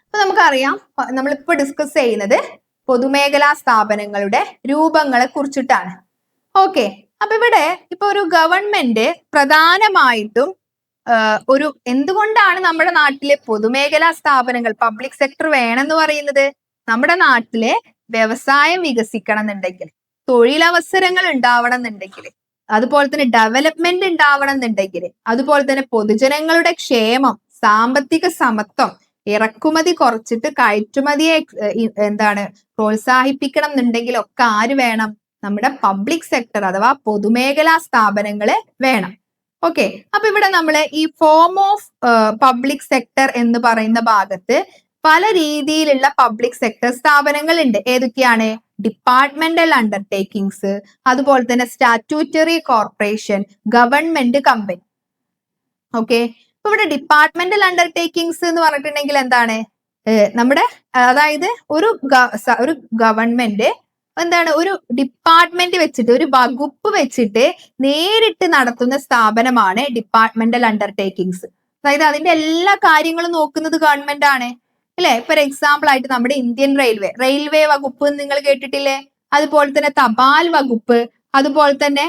അപ്പൊ നമുക്കറിയാം, നമ്മളിപ്പോ ഡിസ്കസ് ചെയ്യുന്നത് പൊതുമേഖലാ സ്ഥാപനങ്ങളുടെ രൂപങ്ങളെ കുറിച്ചിട്ടാണ്. ഓക്കെ, അപ്പൊ ഇവിടെ ഇപ്പൊ ഒരു ഗവൺമെന്റ് പ്രധാനമായിട്ടും എന്തുകൊണ്ടാണ് നമ്മുടെ നാട്ടിലെ പൊതുമേഖലാ സ്ഥാപനങ്ങൾ പബ്ലിക് സെക്ടർ വേണമെന്ന് പറയുന്നത്, നമ്മുടെ നാട്ടിലെ വ്യവസായം വികസിക്കണം എന്നുണ്ടെങ്കിൽ, തൊഴിലവസരങ്ങൾ ഉണ്ടാവണം എന്നുണ്ടെങ്കിൽ, അതുപോലെ തന്നെ ഡെവലപ്മെന്റ് ഉണ്ടാവണം എന്നുണ്ടെങ്കിൽ, അതുപോലെ തന്നെ പൊതുജനങ്ങളുടെ ക്ഷേമം, സാമ്പത്തിക സമത്വം, ഇറക്കുമതി കുറച്ചിട്ട് കയറ്റുമതിയെ പ്രോത്സാഹിപ്പിക്കണം എന്നുണ്ടെങ്കിൽ ഒക്കെ ആര് വേണം, നമ്മുടെ പബ്ലിക് സെക്ടർ അഥവാ പൊതുമേഖലാ സ്ഥാപനങ്ങള് വേണം. ഓക്കെ, അപ്പൊ ഇവിടെ നമ്മള് ഈ ഫോം ഓഫ് പബ്ലിക് സെക്ടർ എന്ന് പറയുന്ന ഭാഗത്ത് പല രീതിയിലുള്ള പബ്ലിക് സെക്ടർ സ്ഥാപനങ്ങൾ ഉണ്ട്. ഏതൊക്കെയാണ്, ഡിപ്പാർട്ട്മെന്റൽ അണ്ടർടേക്കിങ്സ്, അതുപോലെ തന്നെ statutory corporation, government company. Okay, ഇപ്പൊ ഇവിടെ ഡിപ്പാർട്ട്മെന്റൽ അണ്ടർടേക്കിങ്സ് എന്ന് പറഞ്ഞിട്ടുണ്ടെങ്കിൽ എന്താണ്, നമ്മുടെ അതായത് ഒരു ഗവൺമെന്റ് എന്താണ്, ഒരു ഡിപ്പാർട്ട്മെന്റ് വെച്ചിട്ട്, ഒരു വകുപ്പ് വെച്ചിട്ട് നേരിട്ട് നടത്തുന്ന സ്ഥാപനമാണ് ഡിപ്പാർട്ട്മെന്റൽ അണ്ടർടേക്കിങ്സ്. അതായത് അതിന്റെ എല്ലാ കാര്യങ്ങളും നോക്കുന്നത് ഗവൺമെന്റ് ആണ് അല്ലെ. ഫോർ എക്സാമ്പിൾ ആയിട്ട് നമ്മുടെ ഇന്ത്യൻ റെയിൽവേ വകുപ്പ് നിങ്ങൾ കേട്ടിട്ടില്ലേ, അതുപോലെ തന്നെ തപാൽ വകുപ്പ്, അതുപോലെ തന്നെ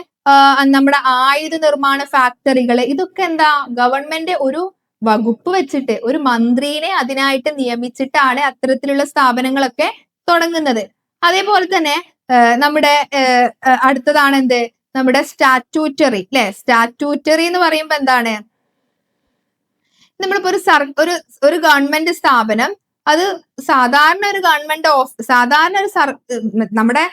നമ്മുടെ ആയുധ നിർമ്മാണ ഫാക്ടറികൾ, ഇതൊക്കെ എന്താ, ഗവൺമെന്റ് ഒരു വകുപ്പ് വെച്ചിട്ട് ഒരു മന്ത്രിനെ അതിനായിട്ട് നിയമിച്ചിട്ടാണ് അത്തരത്തിലുള്ള സ്ഥാപനങ്ങളൊക്കെ തുടങ്ങുന്നത്. അതേപോലെ തന്നെ നമ്മുടെ അടുത്തതാണ് എന്ത്, നമ്മുടെ സ്റ്റാറ്റ്യൂട്ടറി അല്ലെ. സ്റ്റാറ്റ്യൂട്ടറി എന്ന് പറയുമ്പോ എന്താണ്, നമ്മളിപ്പോ ഒരു ഗവൺമെന്റ് സ്ഥാപനം, അത് സാധാരണ ഒരു നമ്മുടെ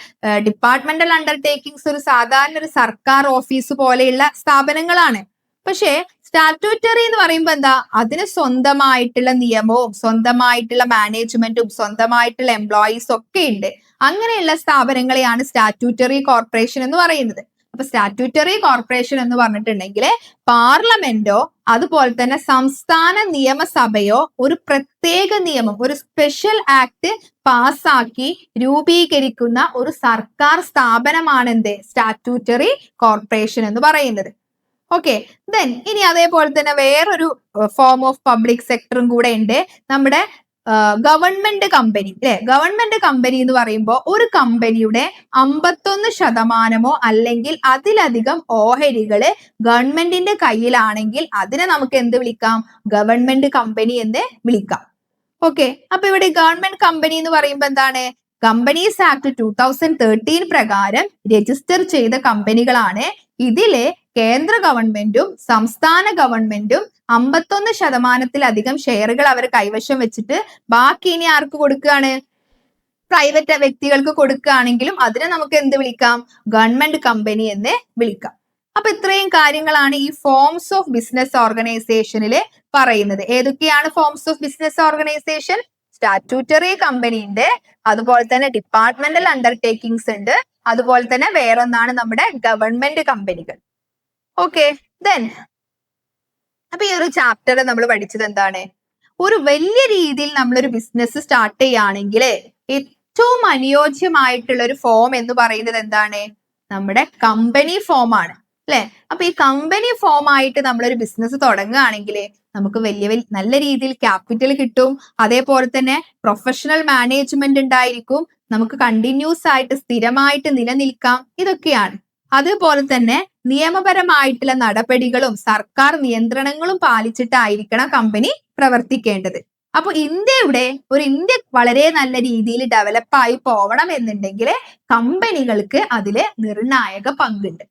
ഡിപ്പാർട്ട്മെന്റൽ അണ്ടർടേക്കിങ്സ് ഒരു സാധാരണ ഒരു സർക്കാർ ഓഫീസ് പോലെയുള്ള സ്ഥാപനങ്ങളാണ്. പക്ഷേ സ്റ്റാറ്റ്യൂട്ടറി എന്ന് പറയുമ്പോൾ എന്താ, അതിന് സ്വന്തമായിട്ടുള്ള നിയമവും സ്വന്തമായിട്ടുള്ള മാനേജ്മെന്റും സ്വന്തമായിട്ടുള്ള എംപ്ലോയീസും ഒക്കെ ഉണ്ട്. അങ്ങനെയുള്ള സ്ഥാപനങ്ങളെയാണ് സ്റ്റാറ്റ്യൂട്ടറി കോർപ്പറേഷൻ എന്ന് പറയുന്നത്. അപ്പൊ സ്റ്റാറ്റ്യൂട്ടറി കോർപ്പറേഷൻ എന്ന് പറഞ്ഞിട്ടുണ്ടെങ്കിൽ പാർലമെന്റോ അതുപോലെ തന്നെ സംസ്ഥാന നിയമസഭയോ ഒരു പ്രത്യേക നിയമം, ഒരു സ്പെഷ്യൽ ആക്ട് പാസ്സാക്കി രൂപീകരിക്കുന്ന ഒരു സർക്കാർ സ്ഥാപനമാണ് എന്ത്, സ്റ്റാറ്റ്യൂട്ടറി കോർപ്പറേഷൻ എന്ന് പറയുന്നത്. ഓക്കെ, ദെൻ ഇനി അതേപോലെ തന്നെ വേറൊരു ഫോം ഓഫ് പബ്ലിക് സെക്ടറും കൂടെ ഉണ്ട്, നമ്മുടെ ഗവൺമെന്റ് കമ്പനി അല്ലെ. ഗവൺമെന്റ് കമ്പനി എന്ന് പറയുമ്പോൾ ഒരു കമ്പനിയുടെ 51% അല്ലെങ്കിൽ അതിലധികം ഓഹരികള് ഗവൺമെന്റിന്റെ കയ്യിലാണെങ്കിൽ അതിനെ നമുക്ക് എന്ത് വിളിക്കാം? ഗവൺമെന്റ് കമ്പനി എന്ന് വിളിക്കാം. ഓക്കെ, അപ്പൊ ഇവിടെ ഗവൺമെന്റ് കമ്പനി എന്ന് പറയുമ്പോൾ എന്താണ്? കമ്പനീസ് ആക്ട് 2013 പ്രകാരം രജിസ്റ്റർ ചെയ്ത കമ്പനികളാണ്. ഇതിലെ കേന്ദ്ര ഗവൺമെന്റും സംസ്ഥാന ഗവൺമെന്റും 51%-ലധികം ഷെയറുകൾ അവർ കൈവശം വെച്ചിട്ട് ബാക്കി ഇനി ആർക്ക് കൊടുക്കുകയാണ്? പ്രൈവറ്റ് വ്യക്തികൾക്ക് കൊടുക്കുകയാണെങ്കിലും അതിനെ നമുക്ക് എന്ത് വിളിക്കാം? ഗവൺമെന്റ് കമ്പനി എന്ന് വിളിക്കാം. അപ്പൊ ഇത്രയും കാര്യങ്ങളാണ് ഈ ഫോംസ് ഓഫ് ബിസിനസ് ഓർഗനൈസേഷനിൽ പറയുന്നത്. ഏതൊക്കെയാണ് forms of business organisation? Statutory company ഉണ്ട്, അതുപോലെ തന്നെ ഡിപ്പാർട്ട്മെന്റൽ അണ്ടർടേക്കിംഗ്സ് ഉണ്ട്, അതുപോലെ തന്നെ വേറൊന്നാണ് നമ്മുടെ ഗവൺമെന്റ് കമ്പനികൾ. ഓക്കെ, ദെൻ അപ്പൊ ഈ ഒരു ചാപ്റ്റർ നമ്മൾ പഠിച്ചത് എന്താണ്? ഒരു വലിയ രീതിയിൽ നമ്മളൊരു ബിസിനസ് സ്റ്റാർട്ട് ചെയ്യുകയാണെങ്കിൽ ഏറ്റവും അനുയോജ്യമായിട്ടുള്ള ഒരു ഫോം എന്ന് പറയുന്നത് എന്താണ്? നമ്മുടെ കമ്പനി ഫോം ആണ് അല്ലെ. അപ്പൊ ഈ കമ്പനി ഫോം ആയിട്ട് നമ്മളൊരു ബിസിനസ് തുടങ്ങുകയാണെങ്കിൽ നമുക്ക് നല്ല രീതിയിൽ ക്യാപിറ്റൽ കിട്ടും, അതേപോലെ തന്നെ പ്രൊഫഷണൽ മാനേജ്മെന്റ് ഉണ്ടായിരിക്കും, നമുക്ക് കണ്ടിന്യൂസ് ആയിട്ട് സ്ഥിരമായിട്ട് നിലനിൽക്കാം, ഇതൊക്കെയാണ്. അതുപോലെ തന്നെ നിയമപരമായിട്ടുള്ള നടപടികളും സർക്കാർ നിയന്ത്രണങ്ങളും പാലിച്ചിട്ടായിരിക്കണം കമ്പനി പ്രവർത്തിക്കേണ്ടത്. അപ്പൊ ഇന്ത്യ വളരെ നല്ല രീതിയിൽ ഡെവലപ്പായി പോകണം എന്നുണ്ടെങ്കിൽ കമ്പനികൾക്ക് അതിലെ നിർണായക പങ്കുണ്ട്.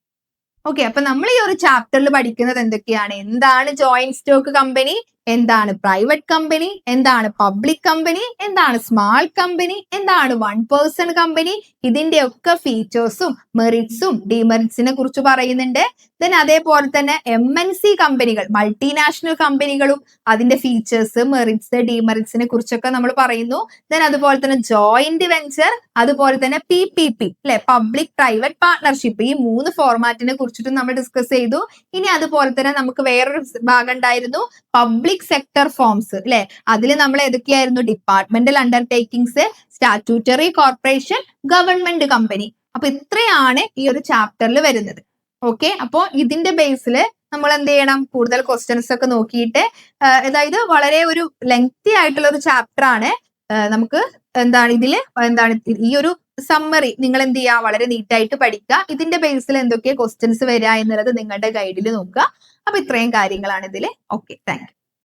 ഓക്കെ, അപ്പൊ നമ്മൾ ഈ ഒരു ചാപ്റ്ററിൽ പഠിക്കുന്നത് എന്തൊക്കെയാണ്? എന്താണ് ജോയിന്റ് സ്റ്റോക്ക് കമ്പനി, എന്താണ് പ്രൈവറ്റ് കമ്പനി, എന്താണ് പബ്ലിക് കമ്പനി, എന്താണ് സ്മാൾ കമ്പനി, എന്താണ് 1% കമ്പനി, ഇതിന്റെ ഒക്കെ ഫീച്ചേഴ്സും മെറിറ്റ്സും ഡിമെറിറ്റ്സിനെ കുറിച്ച് പറയുന്നുണ്ട്. ദെൻ അതേപോലെ തന്നെ MNC കമ്പനികൾ, മൾട്ടിനാഷണൽ കമ്പനികളും അതിന്റെ ഫീച്ചേഴ്സ്, മെറിറ്റ്സ്, ഡിമെറിറ്റ്സിനെ കുറിച്ചൊക്കെ നമ്മൾ പറയുന്നു. ദെൻ അതുപോലെ തന്നെ ജോയിന്റ് വെഞ്ചർ, അതുപോലെ തന്നെ PPP അല്ലെ, പബ്ലിക് പ്രൈവറ്റ് പാർട്ട്ണർഷിപ്പ്, ഈ 3 ഫോർമാറ്റിനെ കുറിച്ചിട്ടും നമ്മൾ ഡിസ്കസ് ചെയ്തു. ഇനി അതുപോലെ തന്നെ നമുക്ക് വേറൊരു ഭാഗം ഉണ്ടായിരുന്നു, പബ്ലിക് സെക്ടർ ഫോംസ് അല്ലെ. അതിൽ നമ്മൾ ഏതൊക്കെയായിരുന്നു? Departmental undertakings, statutory corporation, government company. അപ്പൊ ഇത്രയാണ് ഈ ഒരു ചാപ്റ്ററിൽ വരുന്നത്. ഓക്കെ, അപ്പോ ഇതിന്റെ ബേസിൽ നമ്മൾ എന്ത് ചെയ്യണം? കൂടുതൽ ക്വസ്റ്റ്യൻസ് ഒക്കെ നോക്കിയിട്ട്, അതായത് വളരെ ഒരു ലെങ്തി ആയിട്ടുള്ള ഒരു ചാപ്റ്റർ ആണ്. നമുക്ക് ഈ ഒരു സമ്മറി നിങ്ങൾ എന്ത് ചെയ്യുക? വളരെ നീറ്റായിട്ട് പഠിക്കുക. ഇതിന്റെ ബേസിൽ എന്തൊക്കെ ക്വസ്റ്റ്യൻസ് വരിക എന്നുള്ളത് നിങ്ങളുടെ ഗൈഡിൽ നോക്കുക. അപ്പൊ ഇത്രയും കാര്യങ്ങളാണ് ഇതിൽ. Okay, thank you.